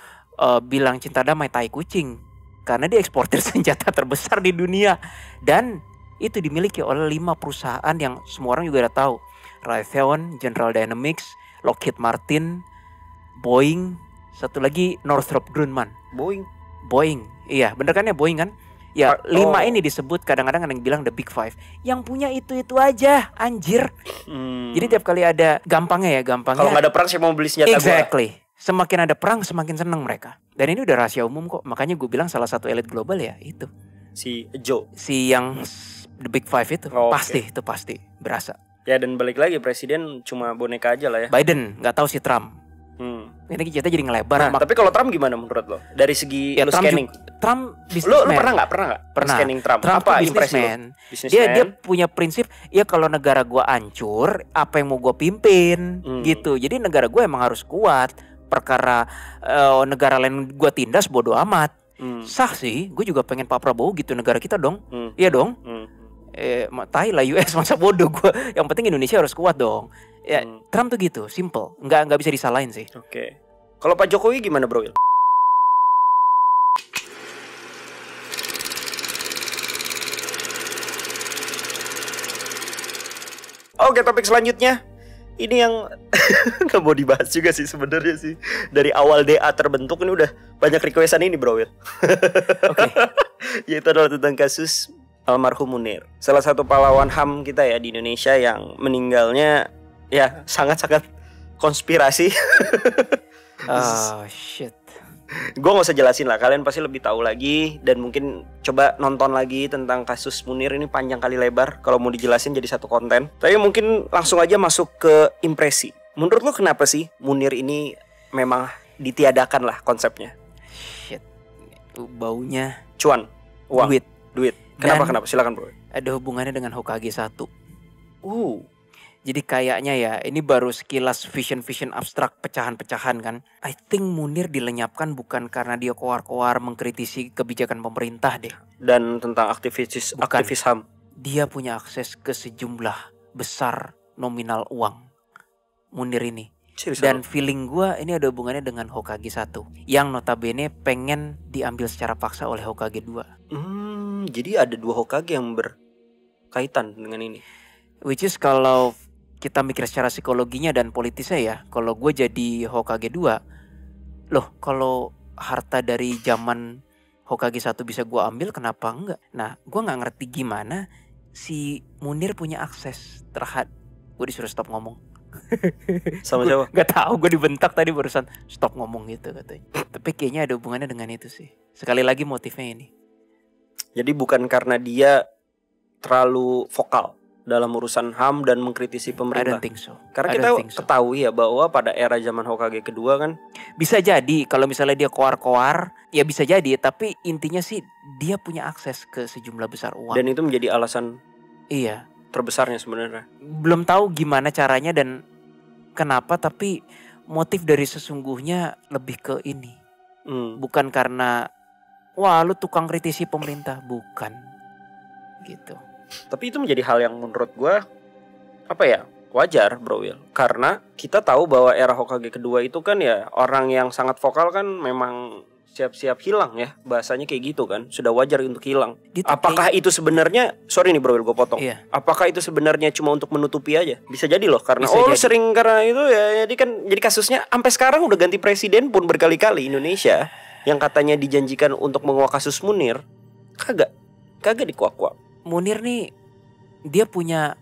bilang cinta damai tai kucing, karena dia eksportir senjata terbesar di dunia dan itu dimiliki oleh 5 perusahaan yang semua orang juga udah tahu. Raytheon, General Dynamics, Lockheed Martin, Boeing, satu lagi Northrop Grumman. Boeing, iya bener kan ya Boeing kan? Ya 5 ini disebut kadang-kadang ada yang bilang the big five. Yang punya itu aja anjir. Jadi tiap kali ada gampangnya. Kalau nggak ada perang saya mau beli senjata. Exactly. Semakin ada perang semakin seneng mereka. Dan ini udah rahasia umum kok. Makanya gue bilang salah satu elit global ya itu. Si Joe. Si yang the big five itu. Pasti itu pasti berasa. Ya dan balik lagi presiden cuma boneka aja lah ya. Biden nggak tahu si Trump. Ini kita jadi ngelebar. Nah, tapi kalau Trump gimana menurut lo? Dari segi ya, lu scanning. Trump lu pernah nggak scanning Trump? Apa impresi lo? Dia punya prinsip ya kalau negara gua hancur, apa yang mau gua pimpin gitu. Jadi negara gua emang harus kuat. Perkara negara lain gua tindas bodo amat. Sah sih, gue juga pengen Pak Prabowo gitu negara kita dong. Iya dong. Tai lah US masa bodoh gue. Yang penting Indonesia harus kuat dong. Ya, Trump tuh gitu, simple. Nggak bisa disalahin sih. Oke. Kalau Pak Jokowi gimana, Bro? Oke, topik selanjutnya. Ini yang nggak mau dibahas juga sih sebenarnya sih. Dari awal DA terbentuk ini udah banyak requestan ini, Bro. Oke. Yaitu adalah tentang kasus almarhum Munir. Salah satu pahlawan HAM kita ya di Indonesia yang meninggalnya ya sangat-sangat konspirasi. Oh shit. Gue gak usah jelasin lah, kalian pasti lebih tahu lagi. Dan mungkin coba nonton lagi tentang kasus Munir. Ini panjang kali lebar, kalau mau dijelasin jadi satu konten. Tapi mungkin langsung aja masuk ke impresi. Menurut lo kenapa sih Munir ini memang ditiadakan lah konsepnya? Shit. Baunya cuan, uang, duit. Kenapa? Silakan bro. Ada hubungannya dengan Hokage 1. Jadi kayaknya ya ini baru sekilas vision abstrak pecahan-pecahan kan. I think Munir dilenyapkan bukan karena dia koar-koar mengkritisi kebijakan pemerintah deh. Dan tentang aktivis HAM. Dia punya akses ke sejumlah besar nominal uang Munir ini. Serius, dan feeling gue ini ada hubungannya dengan Hokage 1 yang notabene pengen diambil secara paksa oleh Hokage 2. Jadi ada 2 Hokage yang berkaitan dengan ini. Which is kalau kita mikir secara psikologinya dan politisnya ya, kalau gue jadi Hokage 2, loh kalau harta dari zaman Hokage 1 bisa gue ambil, kenapa enggak? Nah, gue gak ngerti gimana si Munir punya akses terhadap. Gue disuruh stop ngomong. Sama siapa? Gak tahu, gue dibentak tadi barusan stop ngomong gitu katanya. Tapi kayaknya ada hubungannya dengan itu sih. Sekali lagi motifnya ini. Jadi bukan karena dia terlalu vokal dalam urusan HAM dan mengkritisi I pemerintah. don't think so. Karena I kita don't think so. ketahui ya bahwa pada era zaman Hokage kedua kan, Bisa jadi kalau misalnya dia koar-koar, ya bisa jadi. Tapi intinya sih dia punya akses ke sejumlah besar uang. dan itu menjadi alasan Iya, terbesarnya sebenarnya. belum tahu gimana caranya dan kenapa. Tapi motif dari sesungguhnya lebih ke ini. Bukan karena wah lu tukang kritisi pemerintah, bukan. Gitu. Tapi itu menjadi hal yang menurut gue wajar Bro Will. Karena kita tahu bahwa era Hokage kedua itu kan ya orang yang sangat vokal kan memang siap-siap hilang ya. Bahasanya kayak gitu kan. Sudah wajar untuk hilang. Gitu, Apakah itu sebenarnya, sorry nih Bro Will gue potong. Iya. Apakah itu sebenarnya cuma untuk menutupi aja? Bisa jadi loh karena Bisa lu jadi. sering karena itu ya jadi kasusnya sampai sekarang udah ganti presiden pun berkali-kali Indonesia yang katanya dijanjikan untuk menguak kasus Munir kagak dikuak-kuak. Munir nih dia punya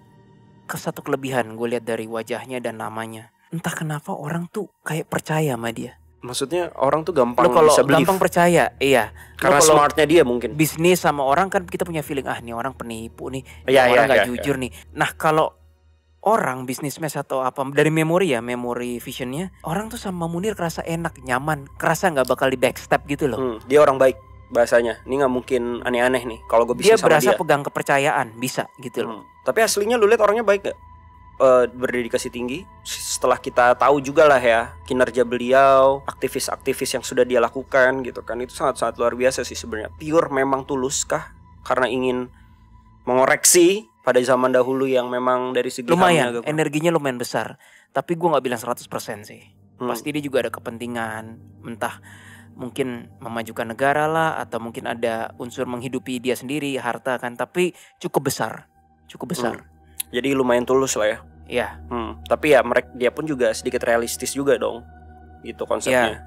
satu kelebihan gue lihat dari wajahnya dan namanya. Entah kenapa orang tuh kayak percaya sama dia. Maksudnya orang tuh gampang Lo kalau bisa believe gampang percaya, iya. Lo karena kalau smartnya dia mungkin. bisnis sama orang kan kita punya feeling nih orang penipu nih, Iya, orang iya, nggak iya, jujur nih. Nah kalau orang bisnismen atau apa dari memori visionnya, orang tuh sama Munir kerasa enak, nyaman, kerasa nggak bakal di backstep gitu loh. Dia orang baik bahasanya. Ini nggak mungkin aneh-aneh nih kalau gue Dia bisnis sama berasa dia. pegang kepercayaan, bisa gitu loh. Tapi aslinya lu lihat orangnya baik gak? Berdedikasi tinggi. Setelah kita tahu juga lah ya kinerja beliau, aktivis-aktivis yang sudah dia lakukan gitu kan, itu sangat-sangat luar biasa sih sebenarnya. Pure memang tulus kah karena ingin mengoreksi pada zaman dahulu yang memang dari segi Lumayan, HAM-nya agak energinya lumayan besar. Tapi gue nggak bilang 100% sih. Hmm. Pasti dia juga ada kepentingan, entah mungkin memajukan negara lah, atau mungkin ada unsur menghidupi dia sendiri, harta kan. Tapi cukup besar. Jadi lumayan tulus lah ya. Ya, Tapi ya dia pun juga sedikit realistis juga dong, gitu konsepnya.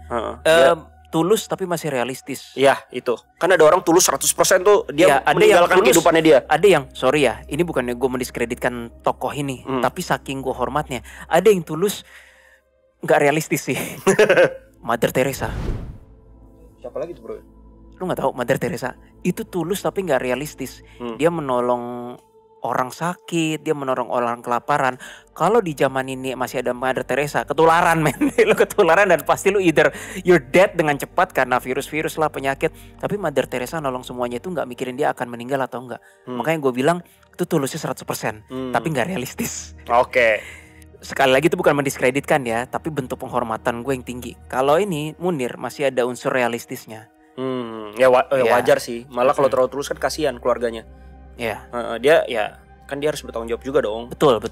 tulus tapi masih realistis. Ya itu. Kan ada orang tulus 100% tuh dia Ya, ada yang meninggalkan tulus. kehidupannya dia. Ada yang, sorry ya, ini bukannya gue mendiskreditkan tokoh ini, tapi saking gue hormatnya, ada yang tulus nggak realistis sih. Mother Teresa. Siapa lagi tuh bro? Lu nggak tahu Mother Teresa? Itu tulus tapi nggak realistis. Dia menolong orang sakit, dia menolong orang kelaparan. Kalau di zaman ini masih ada Mother Teresa, ketularan men. Lu ketularan dan pasti lu either you're dead dengan cepat karena virus-virus lah, penyakit. Tapi Mother Teresa nolong semuanya itu nggak mikirin dia akan meninggal atau enggak. Makanya gue bilang itu tulusnya 100%, tapi nggak realistis. Oke. Sekali lagi itu bukan mendiskreditkan ya, tapi bentuk penghormatan gue yang tinggi. Kalau ini Munir masih ada unsur realistisnya. Ya wajar sih. Malah kalau terlalu tulus kan kasihan keluarganya. Ya. Dia dia harus bertanggung jawab juga dong. Betul.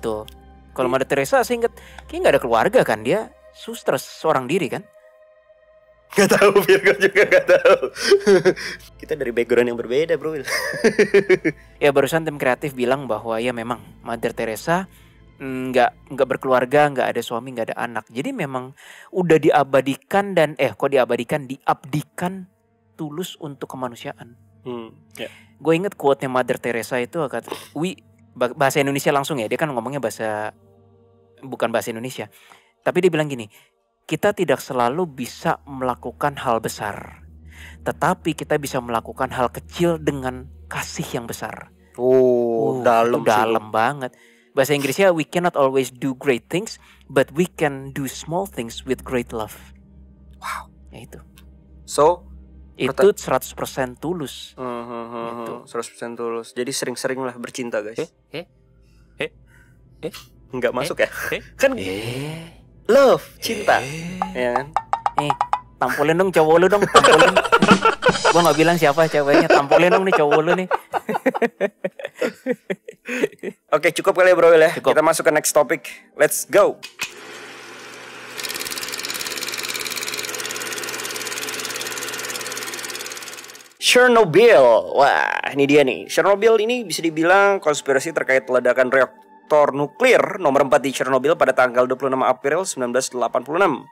Kalau Mother Teresa saya ingat kayaknya nggak ada keluarga kan, dia suster seorang diri kan? Gak tahu, Virgo juga gak tahu. Kita dari background yang berbeda bro. Ya barusan tim kreatif bilang bahwa ya memang Mother Teresa nggak berkeluarga, nggak ada suami, nggak ada anak. Jadi memang udah diabadikan diabdikan tulus untuk kemanusiaan. Ya. Gue inget quote-nya Mother Teresa itu bahasa Indonesia langsung ya, dia kan ngomongnya bukan bahasa Indonesia. Tapi dia bilang gini, kita tidak selalu bisa melakukan hal besar, tetapi kita bisa melakukan hal kecil dengan kasih yang besar. Dalam banget. Bahasa Inggrisnya, we cannot always do great things, but we can do small things with great love. Wow. Ya itu. So itu 100% tulus. 100% tulus. Jadi sering-sering lah bercinta guys. Nggak masuk ya? Kan love, cinta. Ya kan? Tampolin dong cowok lu dong, tampolin. Gua nggak bilang siapa ceweknya, tampolin dong nih cowok lu nih. Oke, cukup kali ya bro ya. Cukup. Kita masuk ke next topic. Let's go. Chernobyl. Wah, ini dia nih. Chernobyl ini bisa dibilang konspirasi terkait ledakan reaktor nuklir nomor 4 di Chernobyl pada tanggal 26 April 1986.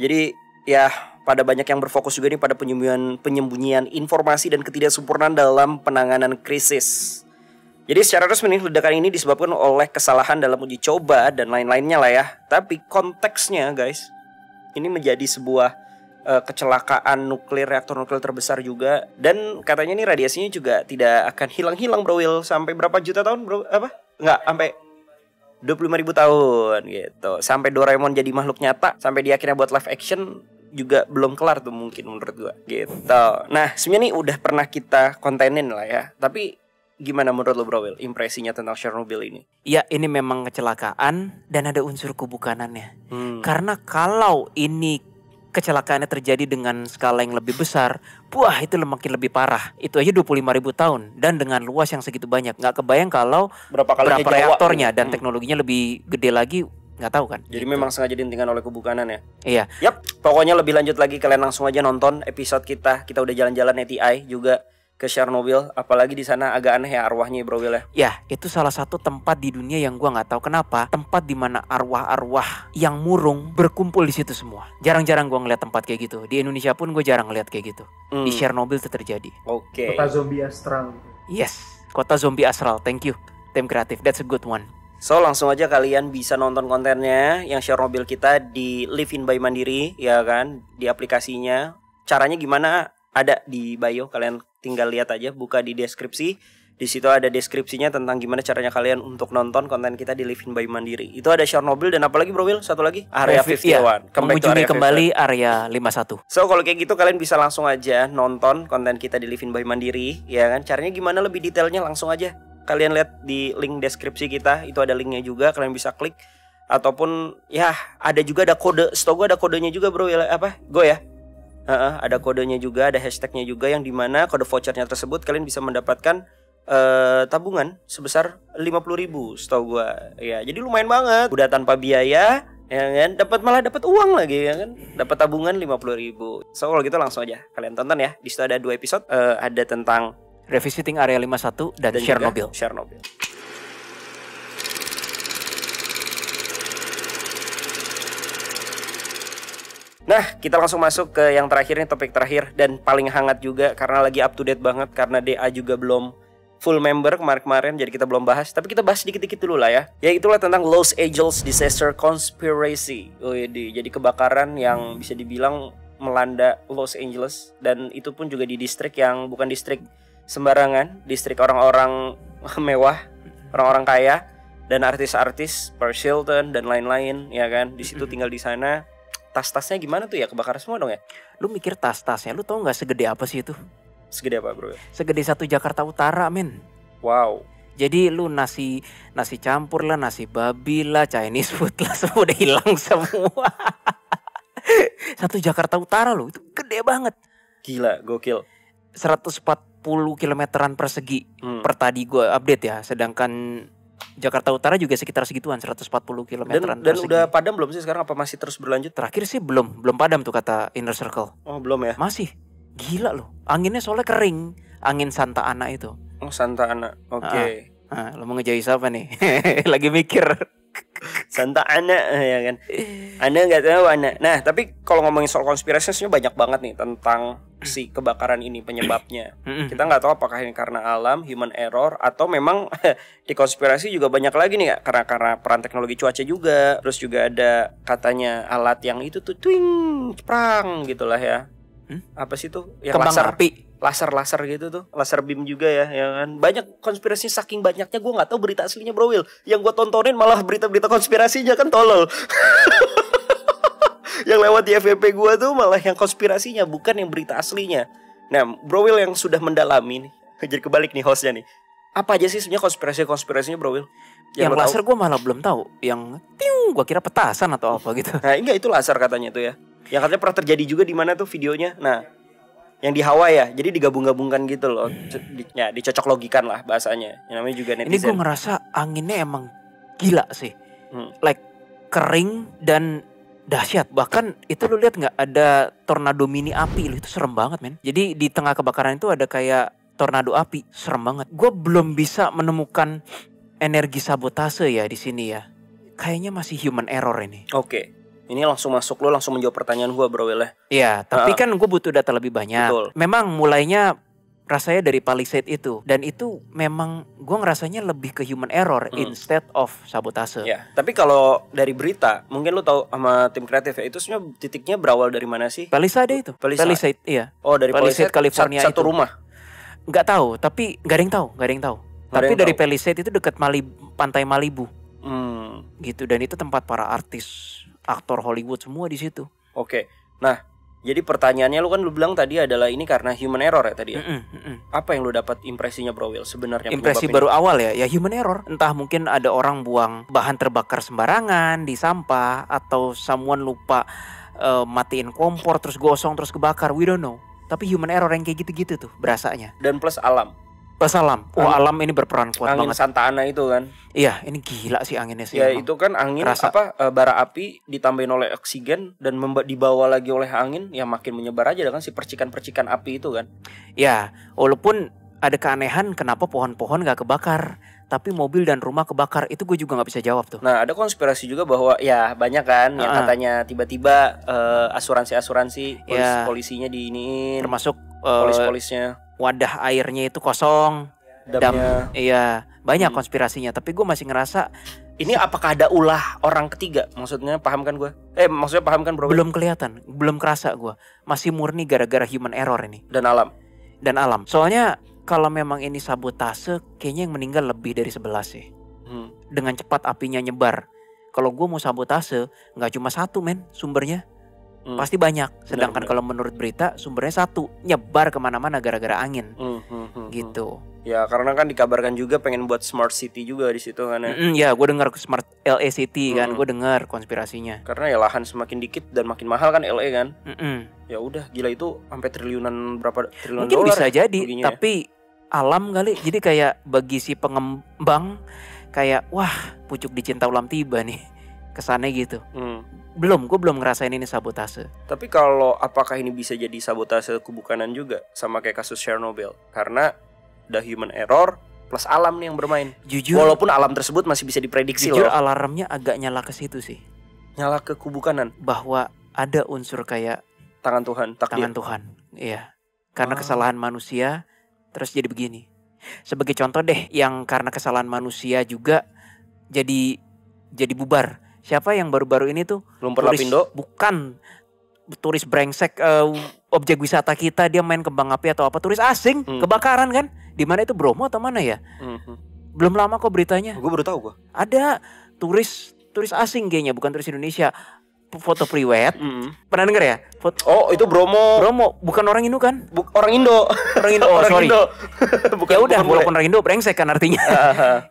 Jadi ya pada banyak yang berfokus juga nih pada penyembunyian informasi dan ketidaksempurnaan dalam penanganan krisis. Jadi secara resmi nih ledakan ini disebabkan oleh kesalahan dalam uji coba dan lain-lainnya lah ya. Tapi konteksnya guys, ini menjadi sebuah kecelakaan reaktor nuklir terbesar juga. Dan katanya nih radiasinya juga tidak akan hilang-hilang bro Will. Sampai berapa juta tahun bro? nggak sampai 25.000 tahun gitu. Sampai Doraemon jadi makhluk nyata, sampai dia akhirnya buat live action juga belum kelar tuh mungkin menurut gua gitu. Nah, sebenarnya nih udah pernah kita kontenin lah ya. Tapi gimana menurut lo Bro Will, impresinya tentang Chernobyl ini? Ya, ini memang kecelakaan dan ada unsur kebukanannya. Karena kalau ini kecelakaannya terjadi dengan skala yang lebih besar, wah itu makin lebih parah. Itu aja 25.000 tahun dan dengan luas yang segitu banyak. Nggak kebayang kalau berapa reaktornya dan teknologinya lebih gede lagi, nggak tahu kan. Jadi memang sengaja dihentikan oleh kebukanan ya. Iya. Yap, pokoknya lebih lanjut lagi kalian langsung aja nonton episode kita. Kita udah jalan-jalan ATI juga ke Chernobyl, apalagi di sana agak aneh ya arwahnya Bro Will ya. Ya, itu salah satu tempat di dunia yang gua nggak tahu kenapa, tempat di mana arwah-arwah yang murung berkumpul di situ semua. Jarang-jarang gua ngeliat tempat kayak gitu. Di Indonesia pun gue jarang ngeliat kayak gitu. Di Chernobyl itu terjadi. Oke. Kota zombie astral. Yes, kota zombie astral. Thank you, tim kreatif. That's a good one. So langsung aja kalian bisa nonton kontennya yang Chernobyl kita di Live in by Mandiri ya kan, di aplikasinya. Caranya gimana? Ada di bio, kalian tinggal lihat aja, buka di deskripsi. Di situ ada deskripsinya tentang gimana caranya kalian untuk nonton konten kita di Live in by Mandiri. Itu ada Chernobyl dan apalagi Bro Will, satu lagi Area 51. Iya, mengunjungi kembali Area 51. So kalau kayak gitu kalian bisa langsung aja nonton konten kita di Live in by Mandiri, ya kan? Caranya gimana lebih detailnya langsung aja kalian lihat di link deskripsi kita, itu ada linknya juga, kalian bisa klik. Ataupun ya ada juga ada kode, setahu gue ada kodenya juga Bro Will, apa? Go ya. Ada kodenya juga, ada hashtagnya juga yang dimana kode vouchernya tersebut kalian bisa mendapatkan tabungan sebesar 50.000 setahu gua. Ya, jadi lumayan banget. Udah tanpa biaya, ya kan? Malah dapat uang lagi ya kan? Dapat tabungan 50.000. So kalau gitu langsung aja kalian tonton ya. Di situ ada 2 episode, ada tentang Revisiting Area 51 dan Chernobyl. Chernobyl. Nah, kita langsung masuk ke yang terakhir nih, topik terakhir dan paling hangat juga karena lagi up to date banget karena DA juga belum full member kemarin-kemarin, jadi kita belum bahas. Tapi kita bahas dikit-dikit dulu lah ya. Ya itulah tentang Los Angeles Disaster Conspiracy. Jadi kebakaran yang bisa dibilang melanda Los Angeles dan itu pun juga di distrik yang bukan distrik sembarangan, distrik orang-orang mewah, orang-orang kaya dan artis-artis, Paris Hilton dan lain-lain, ya kan. Di situ tinggal di sana. Tas-tasnya gimana tuh ya, kebakaran semua dong ya? Lu mikir tas-tasnya, lu tau gak segede apa sih itu? Segede apa Bro? Segede 1 Jakarta Utara men. Wow. Jadi lu nasi campur lah, nasi babi lah, Chinese food lah, semua udah hilang semua. 1 Jakarta Utara loh, itu gede banget. Gila, gokil. 140 kilometeran persegi per tadi gue update ya. Sedangkan Jakarta Utara juga sekitar segituan, 140 kilometeran dan udah padam belum sih sekarang, apa masih terus berlanjut? Terakhir sih belum padam tuh kata Inner Circle. Oh belum ya? Masih. Gila loh, anginnya soalnya kering. Angin Santa Ana itu. Oh Santa Ana, oke. Lo mau ngejahit siapa nih? Lagi mikir. Santa Ana ya kan. Ana nggak tahu Ana. Nah tapi kalau ngomongin soal konspirasi sebenarnya banyak banget nih tentang si kebakaran ini penyebabnya. Kita nggak tahu apakah ini karena alam, human error, atau memang di konspirasi juga banyak lagi nih karena peran teknologi cuaca juga. Terus juga ada katanya alat yang itu tuh twing, perang gitulah ya. Apa sih tuh? Yang kembang api. Laser gitu tuh, laser beam juga ya kan. Banyak konspirasi, saking banyaknya gue nggak tahu berita aslinya Bro Will. Yang gue tontonin malah berita-berita konspirasinya, kan tolol. Yang lewat di FYP gue tuh malah yang konspirasinya, bukan yang berita aslinya. Nah Bro Will yang sudah mendalami nih, jadi kebalik nih hostnya nih. Apa aja sih sebenarnya konspirasinya Bro Will? Yang laser gue malah belum tahu. Yang gue kira petasan atau apa gitu. Nah enggak, itu laser katanya tuh ya. Yang katanya pernah terjadi juga di mana tuh videonya. Nah yang di Hawaii ya, jadi digabung-gabungkan gitu loh. Ya, dicocok logikan lah bahasanya. Yang namanya juga netizen. Ini gue ngerasa anginnya emang gila sih. Like kering dan dahsyat. Bahkan itu lu lihat nggak, ada tornado mini api lu, itu serem banget men. Jadi di tengah kebakaran itu ada kayak tornado api, serem banget. Gue belum bisa menemukan energi sabotase ya di sini ya. Kayaknya masih human error ini. Oke. Ini langsung masuk, lo langsung menjawab pertanyaan gue Bro Will. Iya, tapi kan gue butuh data lebih banyak. Betul. Memang mulainya rasanya dari Palisade itu. Dan itu memang gue ngerasanya lebih ke human error instead of sabotase. Ya, tapi kalau dari berita, mungkin lo tahu sama tim kreatif ya, itu sebenarnya titiknya berawal dari mana sih? Palisade itu. Palisade, iya. Oh dari Palisade California satu itu. rumah? Nggak tahu, tapi nggak ada yang tahu. Tapi yang dari tahu. Palisade itu dekat pantai Malibu Hmm, gitu, dan itu tempat para artis, aktor Hollywood semua di situ. oke. Nah, jadi pertanyaannya lu bilang tadi adalah ini karena human error ya tadi ya. Apa yang lu dapat impresinya Bro Will sebenarnya? Impresi penyebab baru awal ya human error. Entah mungkin ada orang buang bahan terbakar sembarangan di sampah, atau someone lupa matiin kompor terus gosong terus kebakar, we don't know. Tapi human error yang kayak gitu-gitu tuh berasanya. ini? Dan plus alam. Pas alam, alam ini berperan kuat Angin banget. Santa Ana itu kan. Iya, ini gila sih anginnya sih. Ya emang. itu kan angin Kerasa. bara api ditambahin oleh oksigen dan dibawa lagi oleh angin, ya makin menyebar aja kan si percikan-percikan api itu kan. Ya, walaupun ada keanehan kenapa pohon-pohon gak kebakar, tapi mobil dan rumah kebakar, itu gue juga nggak bisa jawab tuh. Nah, ada konspirasi juga bahwa ya banyak kan yang katanya tiba-tiba asuransi Ya. polisinya diiniin, Termasuk polis-polisnya wadah airnya itu kosong. damnya. Iya, banyak konspirasinya. Tapi gue masih ngerasa Ini apakah ada ulah orang ketiga? Maksudnya paham kan gue? Maksudnya paham kan Bro? belum kelihatan, belum kerasa gue. Masih murni gara-gara human error ini Dan alam. dan alam. Soalnya kalau memang ini sabotase, kayaknya yang meninggal lebih dari 11 sih. Hmm. Dengan cepat apinya nyebar. Kalau gue mau sabotase, nggak cuma satu men sumbernya. Pasti banyak. Sedangkan Benar. kalau menurut berita sumbernya satu, nyebar kemana-mana gara-gara angin. Gitu. Ya karena kan dikabarkan juga pengen buat smart city juga di situ kan ya. Ya, gue dengar Smart LA City kan, gue dengar konspirasinya. Karena ya lahan semakin dikit dan makin mahal kan LA kan. Mm-mm. Ya udah gila itu sampai berapa triliunan Mungkin dolar bisa ya jadi, ruginya ya. tapi alam kali. Jadi kayak bagi si pengembang kayak wah pucuk dicinta ulam tiba nih, kesannya gitu. Gue belum ngerasain ini sabotase. Tapi kalau apakah ini bisa jadi sabotase kebukanan juga sama kayak kasus Chernobyl? Karena ada human error plus alam nih yang bermain. Jujur, Walaupun alam tersebut masih bisa diprediksi jujur loh. alarmnya agak nyala ke situ sih, Nyala ke kebukanan, bahwa ada unsur kayak tangan Tuhan, takdir. tangan Tuhan. Iya. Karena kesalahan manusia terus jadi begini. Sebagai contoh deh, yang karena kesalahan manusia juga jadi bubar. Siapa yang baru-baru ini tuh Lumpur turis, Lapindo. bukan turis brengsek, objek wisata kita, dia main kembang api atau apa, turis asing kebakaran kan? Di mana itu, Bromo atau mana ya? Belum lama kok beritanya. Gue baru tahu gue. Ada turis asing kayaknya, bukan turis Indonesia. Foto priwet. Pernah denger ya? Oh itu Bromo. Bromo, bukan orang Indo kan? Orang Indo. Orang Indo. Oh, Orang sorry. Indo. Ya udah, bukan walaupun orang Indo brengsek kan artinya.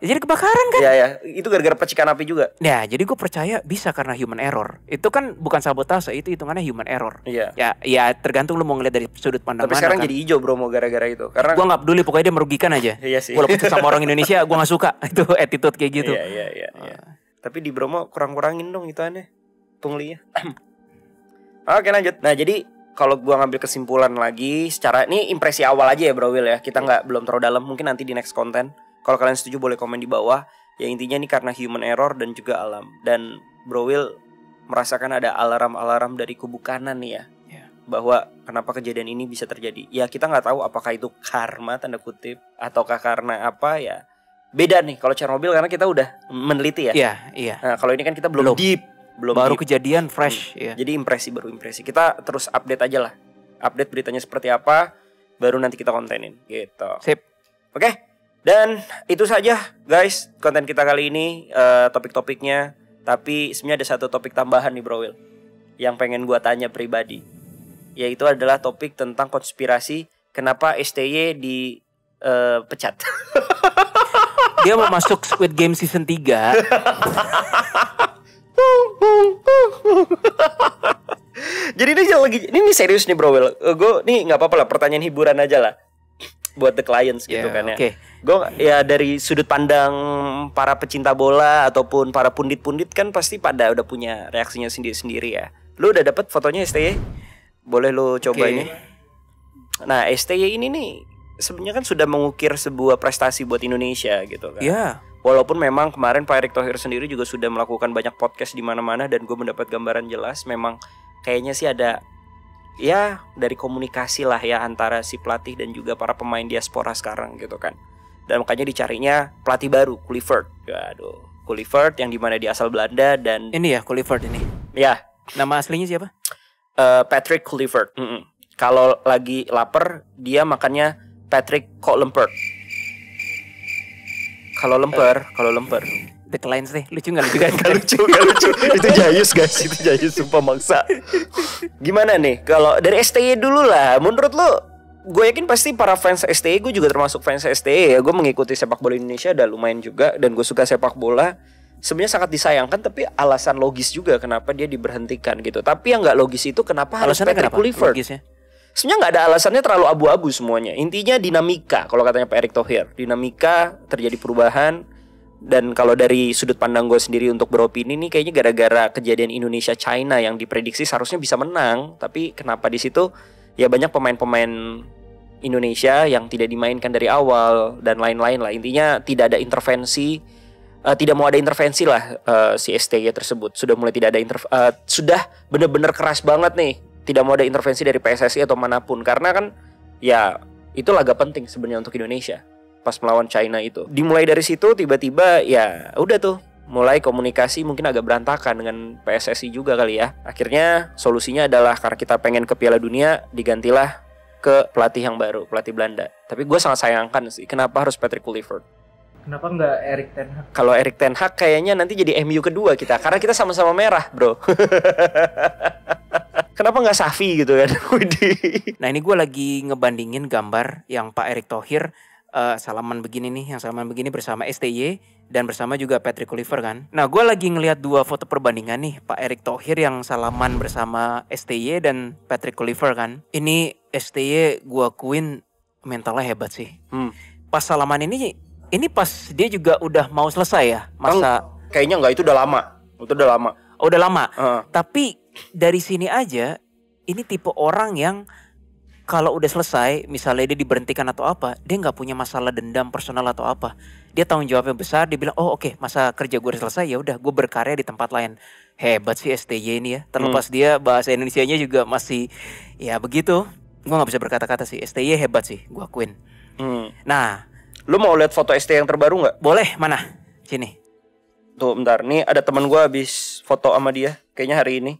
Ya, jadi kebakaran kan? Ya, itu gara-gara percikan api juga. Ya, jadi gue percaya bisa karena human error. Itu kan bukan sabotase, itu hitungannya human error. Iya. Ya tergantung lu mau ngeliat dari sudut pandang Tapi mana sekarang kan. jadi hijau Bromo gara-gara itu. Karena Gue nggak peduli, pokoknya dia merugikan aja. Iya sih. Walaupun sama orang Indonesia, gue nggak suka itu attitude kayak gitu. Iya. Tapi di Bromo kurang-kurangin dong itu aneh punglinya. Oke lanjut. Nah jadi kalau gua ngambil kesimpulan lagi, secara ini impresi awal aja ya Bro Will ya. Kita belum terlalu dalam, mungkin nanti di next konten. Kalau kalian setuju boleh komen di bawah. Ya intinya ini karena human error dan juga alam. Dan Bro Will merasakan ada alarm-alarm dari kubu kanan nih ya. Bahwa kenapa kejadian ini bisa terjadi. Ya kita nggak tahu apakah itu karma tanda kutip ataukah karena apa ya. Beda nih kalau Chernobyl karena kita udah meneliti ya. Iya. Nah kalau ini kan kita belum deep. Baru kejadian fresh. Ya. Jadi baru impresi. Kita terus update aja lah. Update beritanya seperti apa, baru nanti kita kontenin gitu. Sip. Oke. Dan itu saja guys konten kita kali ini, topik-topiknya. Tapi sebenarnya ada satu topik tambahan nih Bro Will, yang pengen gua tanya pribadi. Yaitu adalah topik tentang konspirasi kenapa STY dipecat. Dia mau masuk Squid Game season 3. Jadi ini serius nih Bro Will. Gue nih nggak apa-apa lah, pertanyaan hiburan aja lah buat the clients gitu kan ya. Okay. Gue ya dari sudut pandang para pecinta bola ataupun para pundit-pundit kan pasti pada udah punya reaksinya sendiri-sendiri ya. Lu udah dapet fotonya STY? Boleh lu coba ini. Nah STY ini nih sebenarnya kan sudah mengukir sebuah prestasi buat Indonesia gitu kan. Iya. Walaupun memang kemarin Pak Erick Thohir sendiri juga sudah melakukan banyak podcast di mana-mana dan gue mendapat gambaran jelas memang kayaknya sih ada ya dari komunikasi lah ya antara si pelatih dan juga para pemain diaspora sekarang gitu kan. Dan makanya dicarinya pelatih baru, Kluivert. Aduh, Kluivert yang dimana dia asal Belanda dan ini ya Kluivert ini. Ya. Nama aslinya siapa? Patrick Kluivert. Kalau lagi lapar dia makannya Patrick Kolempert. Kalau lemper. The Clients deh, lucu nggak lucu kan? Gak lucu. Itu Jayus guys, itu Jayus sumpah maksa. Gimana nih? Kalau dari STY dulu lah, menurut lo, gue yakin pasti para fans STY, gue juga termasuk fans STY ya. Gue mengikuti sepak bola Indonesia udah lumayan juga, dan gue suka sepak bola. Sebenarnya sangat disayangkan, tapi alasan logis juga kenapa dia diberhentikan gitu. Tapi yang nggak logis itu kenapa harus Patrick Kluivert? Sebenarnya nggak ada alasannya, terlalu abu-abu semuanya. Intinya dinamika, kalau katanya Pak Erick Thohir, dinamika terjadi perubahan. Dan kalau dari sudut pandang gue sendiri untuk beropini nih, kayaknya gara-gara kejadian Indonesia China yang diprediksi seharusnya bisa menang, tapi kenapa di situ ya banyak pemain-pemain Indonesia yang tidak dimainkan dari awal dan lain-lain lah. Intinya tidak ada intervensi, tidak mau ada intervensi lah si STY tersebut. Sudah mulai tidak ada sudah benar-benar keras banget nih, tidak mau ada intervensi dari PSSI atau manapun, karena kan ya itu laga penting sebenarnya untuk Indonesia. Pas melawan China itu, dimulai dari situ tiba-tiba ya udah tuh mulai komunikasi mungkin agak berantakan dengan PSSI juga kali ya. Akhirnya solusinya adalah karena kita pengen ke Piala Dunia, digantilah ke pelatih yang baru, pelatih Belanda. Tapi gue sangat sayangkan sih, kenapa harus Patrick Kluivert? Kenapa nggak Erik ten Hag? Kalau Erik ten Hag kayaknya nanti jadi MU kedua kita, karena kita sama-sama merah bro. Kenapa nggak Safi gitu kan? Nah ini gue lagi ngebandingin gambar yang Pak Erick Thohir salaman begini nih, yang salaman begini bersama STY dan bersama juga Patrick Kluivert kan. Nah gue lagi ngelihat dua foto perbandingan nih, Pak Erick Thohir yang salaman bersama STY dan Patrick Kluivert kan. Ini STY gue akuin mentalnya hebat sih. Pas salaman ini pas dia juga udah mau selesai ya masa. Kayaknya nggak, itu udah lama. Oh, udah lama. Tapi dari sini aja ini tipe orang yang kalau udah selesai, misalnya dia diberhentikan atau apa, dia nggak punya masalah dendam personal atau apa. Dia tanggung jawabnya besar, dia bilang, oh oke, masa kerja gue udah selesai, ya udah gue berkarya di tempat lain. Hebat sih STY ini ya. Terlepas dia bahasa Indonesianya juga masih ya begitu. Gue nggak bisa berkata-kata sih. STY hebat sih, gue akuin. Nah, lu mau lihat foto STY yang terbaru nggak? Boleh, mana? Sini. Tuh, bentar. Nih ada teman gue habis foto sama dia, kayaknya hari ini.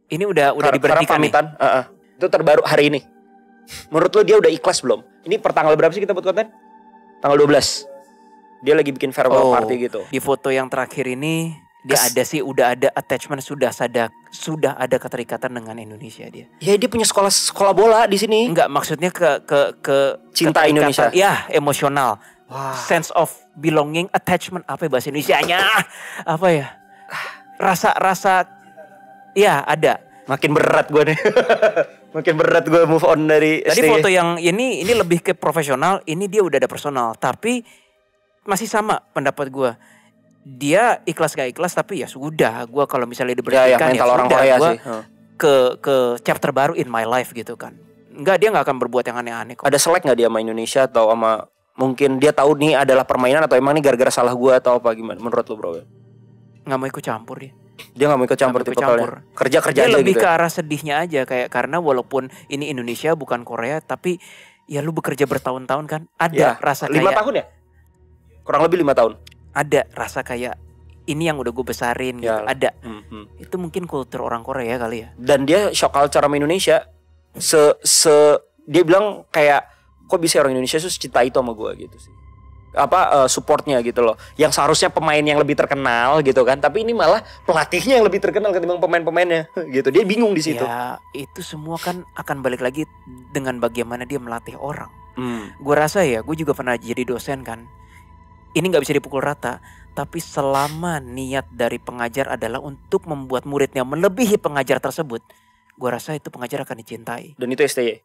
Ini udah diberhentikan nih. Itu terbaru hari ini. Menurut lo dia udah ikhlas belum? Ini per tanggal berapa sih kita buat konten? Tanggal 12. Dia lagi bikin farewell party gitu. Di foto yang terakhir ini dia ada sih, udah ada attachment, sudah ada keterikatan dengan Indonesia dia. Ya dia punya sekolah bola di sini. Enggak, maksudnya ke cinta Indonesia. Ya, emosional. Wah. Sense of belonging, attachment, apa ya bahasa Indonesianya? Apa ya? Rasa ya ada. Makin berat gue nih. Makin berat gue move on dari Tadi foto yang ini lebih ke profesional, ini dia udah ada personal, tapi masih sama pendapat gue. Dia ikhlas gak ikhlas, tapi ya sudah, gue kalau misalnya diberhentikan ya orang sudah, Korea gue sih. ke chapter baru in my life gitu kan. Enggak, dia nggak akan berbuat yang aneh-aneh kok. Ada selek nggak dia sama Indonesia atau sama, mungkin dia tahu nih adalah permainan, atau emang ini gara-gara salah gue atau apa, gimana menurut lo bro? Nggak mau ikut campur dia. Dia gak mau ikut campur kerja dia aja lebih gitu ke arah sedihnya aja, kayak karena walaupun ini Indonesia bukan Korea, tapi ya lu bekerja bertahun-tahun kan, ada rasa 5 kayak 5 tahun ya? Kurang lebih 5 tahun. Ada rasa kayak ini yang udah gue besarin gitu. Ada. Itu mungkin kultur orang Korea kali ya. Dan dia shock culture sama Indonesia. Dia bilang kayak, kok bisa orang Indonesia tuh cinta itu sama gue gitu sih. Supportnya gitu loh, yang seharusnya pemain yang lebih terkenal gitu kan, tapi ini malah pelatihnya yang lebih terkenal ketimbang pemain-pemainnya gitu. Dia bingung di situ. Ya itu semua kan akan balik lagi dengan bagaimana dia melatih orang. Gue rasa ya, gue juga pernah jadi dosen kan. Ini nggak bisa dipukul rata, tapi selama niat dari pengajar adalah untuk membuat muridnya melebihi pengajar tersebut, gue rasa itu pengajar akan dicintai. Dan itu STY.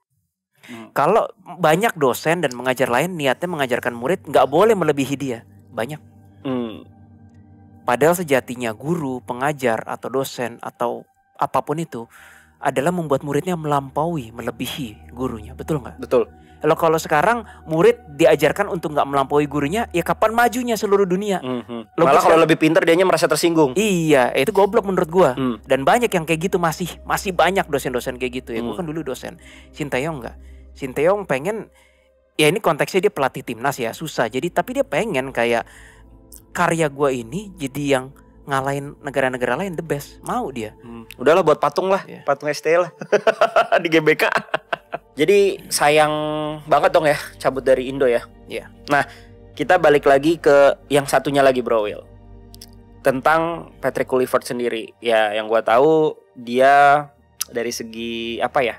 Kalau banyak dosen dan mengajar lain niatnya mengajarkan murid nggak boleh melebihi dia, banyak. Padahal sejatinya guru, pengajar atau dosen atau apapun itu adalah membuat muridnya melebihi gurunya, betul nggak? Betul. Kalau sekarang murid diajarkan untuk nggak melampaui gurunya, ya kapan majunya seluruh dunia? Malah kalau lebih pintar dianya merasa tersinggung. Iya, itu goblok menurut gua. Dan banyak yang kayak gitu, masih banyak dosen-dosen kayak gitu ya. Gua kan dulu dosen. Sinteyong enggak. Sinteyong pengen, ya ini konteksnya dia pelatih timnas ya, susah. Jadi tapi dia pengen kayak karya gua ini jadi yang ngalahin negara-negara lain the best. Mau dia. Udahlah buat patung lah, patung ST lah di GBK. Jadi sayang banget dong ya cabut dari Indo ya. Iya. Nah, kita balik lagi ke yang satunya lagi Bro Will. Tentang Patrick Kluivert sendiri. Ya, yang gua tahu dia dari segi apa ya?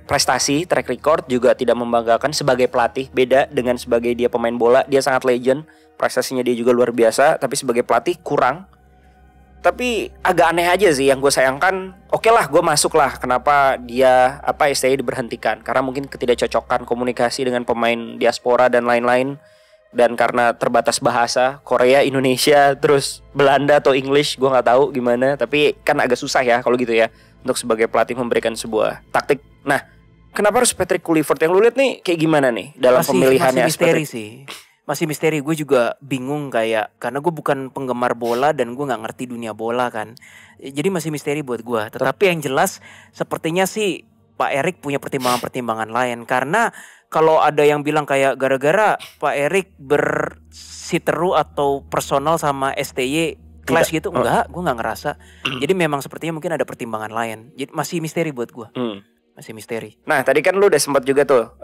Prestasi, track record juga tidak membanggakan sebagai pelatih. Beda dengan sebagai dia pemain bola, dia sangat legend. Prestasinya dia juga luar biasa, tapi sebagai pelatih kurang. Tapi agak aneh aja sih yang gue sayangkan. Oke lah, gue masuk lah. Kenapa dia STY diberhentikan? Karena mungkin ketidakcocokan komunikasi dengan pemain diaspora dan lain-lain. Dan karena terbatas bahasa Korea, Indonesia, terus Belanda atau English, gue nggak tahu gimana. Tapi kan agak susah ya kalau gitu ya untuk sebagai pelatih memberikan sebuah taktik. Nah, kenapa harus Patrick Kluivert? Yang lu lihat nih kayak gimana nih dalam pemilihannya? Masih misteri sih. Masih misteri, gue juga bingung kayak karena gue bukan penggemar bola dan gue nggak ngerti dunia bola kan, jadi masih misteri buat gue. Tetapi yang jelas sepertinya sih Pak Erik punya pertimbangan-pertimbangan lain, karena kalau ada yang bilang kayak gara-gara Pak Erik bersiteru atau personal sama STY clash gitu, enggak, gue nggak ngerasa. Jadi memang sepertinya mungkin ada pertimbangan lain. Jadi masih misteri buat gue. Masih misteri. Nah tadi kan lu udah sempat juga tuh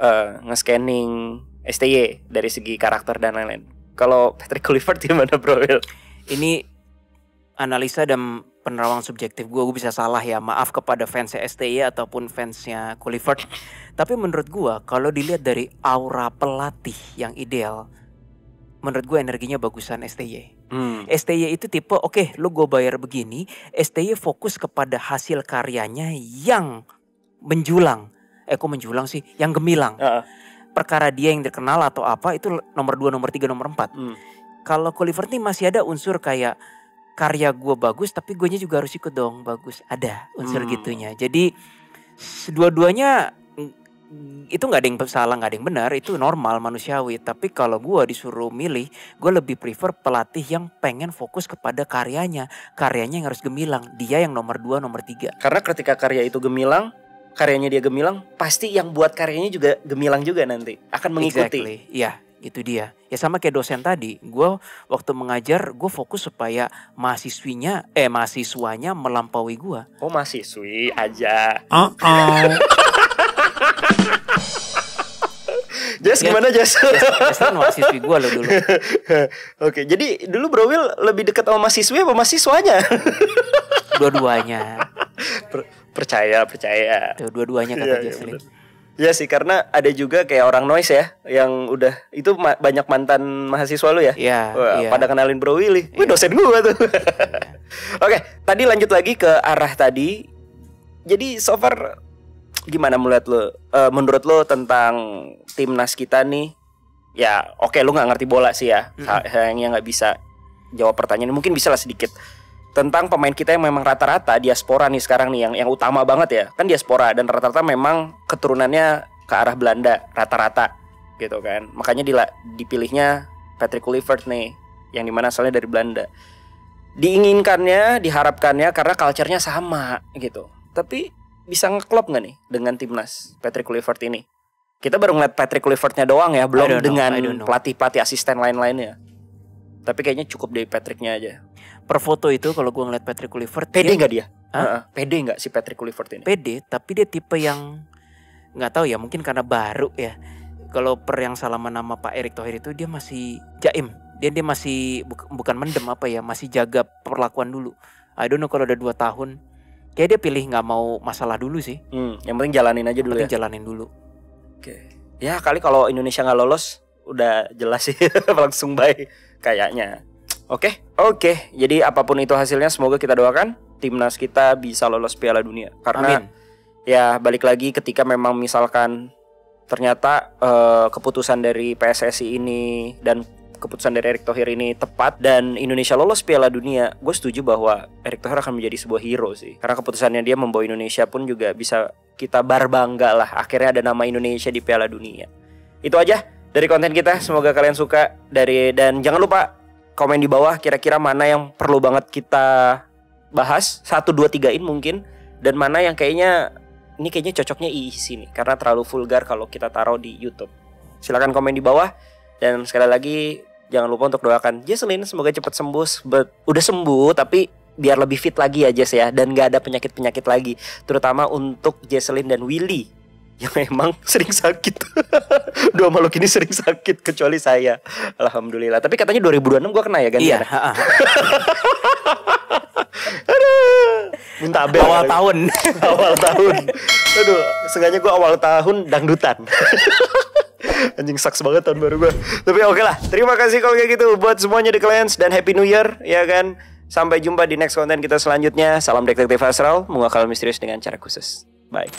nge-scanning STY dari segi karakter dan lain-lain. Kalau Patrick Kluivert gimana Bro Will? Ini analisa dan penerawang subjektif gue bisa salah ya. Maaf kepada fansnya STY ataupun fansnya Kluivert. Tapi menurut gue kalau dilihat dari aura pelatih yang ideal, menurut gue energinya bagusan STY. STY itu tipe oke, lu gue bayar begini, STY fokus kepada hasil karyanya yang menjulang. Kok menjulang sih? Yang gemilang. Perkara dia yang terkenal atau apa itu nomor 2, nomor 3, nomor 4. Kalau Kluivert nih masih ada unsur kayak karya gue bagus tapi guenya juga harus ikut dong bagus. Ada unsur gitunya. Jadi dua-duanya itu nggak ada yang salah, nggak ada yang benar, itu normal manusiawi. Tapi kalau gue disuruh milih, gue lebih prefer pelatih yang pengen fokus kepada karyanya yang harus gemilang. Dia yang nomor 2, nomor 3. Karena ketika karya itu gemilang, karyanya dia gemilang, pasti yang buat karyanya juga gemilang juga nanti akan mengikuti. Exactly. Iya, itu dia. Ya sama kayak dosen tadi, gue waktu mengajar gue fokus supaya mahasiswanya melampaui gue. Oh mahasiswi aja. Jas gimana Jas? Jas kan mahasiswi gue lo dulu. Oke, jadi dulu Bro Will lebih dekat sama mahasiswi apa mahasiswanya? Dua-duanya. Percaya. Tuh, dua-duanya kata Jesslyn. Ya sih, karena ada juga kayak orang noise ya, yang udah itu banyak mantan mahasiswa lu ya. Iya. Pada kenalin Bro Willy. Wih, dosen gua tuh. Oke, tadi lanjut lagi ke arah tadi. Jadi so far gimana menurut lo tentang timnas kita nih? Ya, oke, lu nggak ngerti bola sih ya. Sayangnya nggak bisa jawab pertanyaan. Mungkin bisa lah sedikit. Tentang pemain kita yang memang rata-rata diaspora nih sekarang nih yang utama banget ya. Kan diaspora dan rata-rata memang keturunannya ke arah Belanda rata-rata gitu kan. Makanya dipilihnya Patrick Kluivert nih yang dimana asalnya dari Belanda. Diinginkannya, diharapkannya karena culture-nya sama gitu. Tapi bisa ngeklop nggak nih dengan timnas Patrick Kluivert ini? Kita baru ngeliat Patrick Kluivert-nya doang ya, belum dengan pelatih-pelatih asisten lain-lainnya. Tapi kayaknya cukup dari Patrick-nya aja. Per foto itu kalau gue ngeliat Patrick Kluivert, pede nggak dia? Pede nggak si Patrick Kluivert ini? Pede, tapi dia tipe yang nggak tahu ya, mungkin karena baru ya. Kalau yang salaman nama Pak Erick Thohir itu dia masih jaim. Dia masih bukan mendem masih jaga perlakuan dulu. I don't know kalau udah 2 tahun. Kayak dia pilih nggak mau masalah dulu sih. Yang penting jalanin aja dulu ya. Jalanin dulu. Oke. Ya kali kalau Indonesia nggak lolos udah jelas sih langsung bye kayaknya. Oke. Jadi apapun itu hasilnya, semoga kita doakan timnas kita bisa lolos Piala Dunia. Karena ya balik lagi ketika memang misalkan ternyata keputusan dari PSSI ini dan keputusan dari Erick Thohir ini tepat dan Indonesia lolos Piala Dunia, gue setuju bahwa Erick Thohir akan menjadi sebuah hero sih. Karena keputusannya dia membawa Indonesia pun juga bisa kita berbangga lah. Akhirnya ada nama Indonesia di Piala Dunia. Itu aja dari konten kita. Semoga kalian suka dan jangan lupa komen di bawah kira-kira mana yang perlu banget kita bahas 1, 2, 3-in mungkin, dan mana yang kayaknya cocoknya isi nih karena terlalu vulgar kalau kita taruh di YouTube. Silakan komen di bawah. Dan sekali lagi jangan lupa untuk doakan Jesslyn semoga cepat sembuh. Udah sembuh tapi biar lebih fit lagi ya Jess ya, dan gak ada penyakit-penyakit lagi, terutama untuk Jesslyn dan Willy yang emang sering sakit. Dua makhluk ini sering sakit kecuali saya. Alhamdulillah. Tapi katanya 2026 gue kena ya gantian. Iya. Minta bel Awal tahun. Awal tahun. Aduh, sengaja gue awal tahun dangdutan. Anjing sucks banget tahun baru gue. Tapi oke lah. Terima kasih kalau kayak gitu buat semuanya di Clans dan Happy New Year ya kan. Sampai jumpa di next konten kita selanjutnya. Salam detektif Astral, mengakal misterius dengan cara khusus. Bye.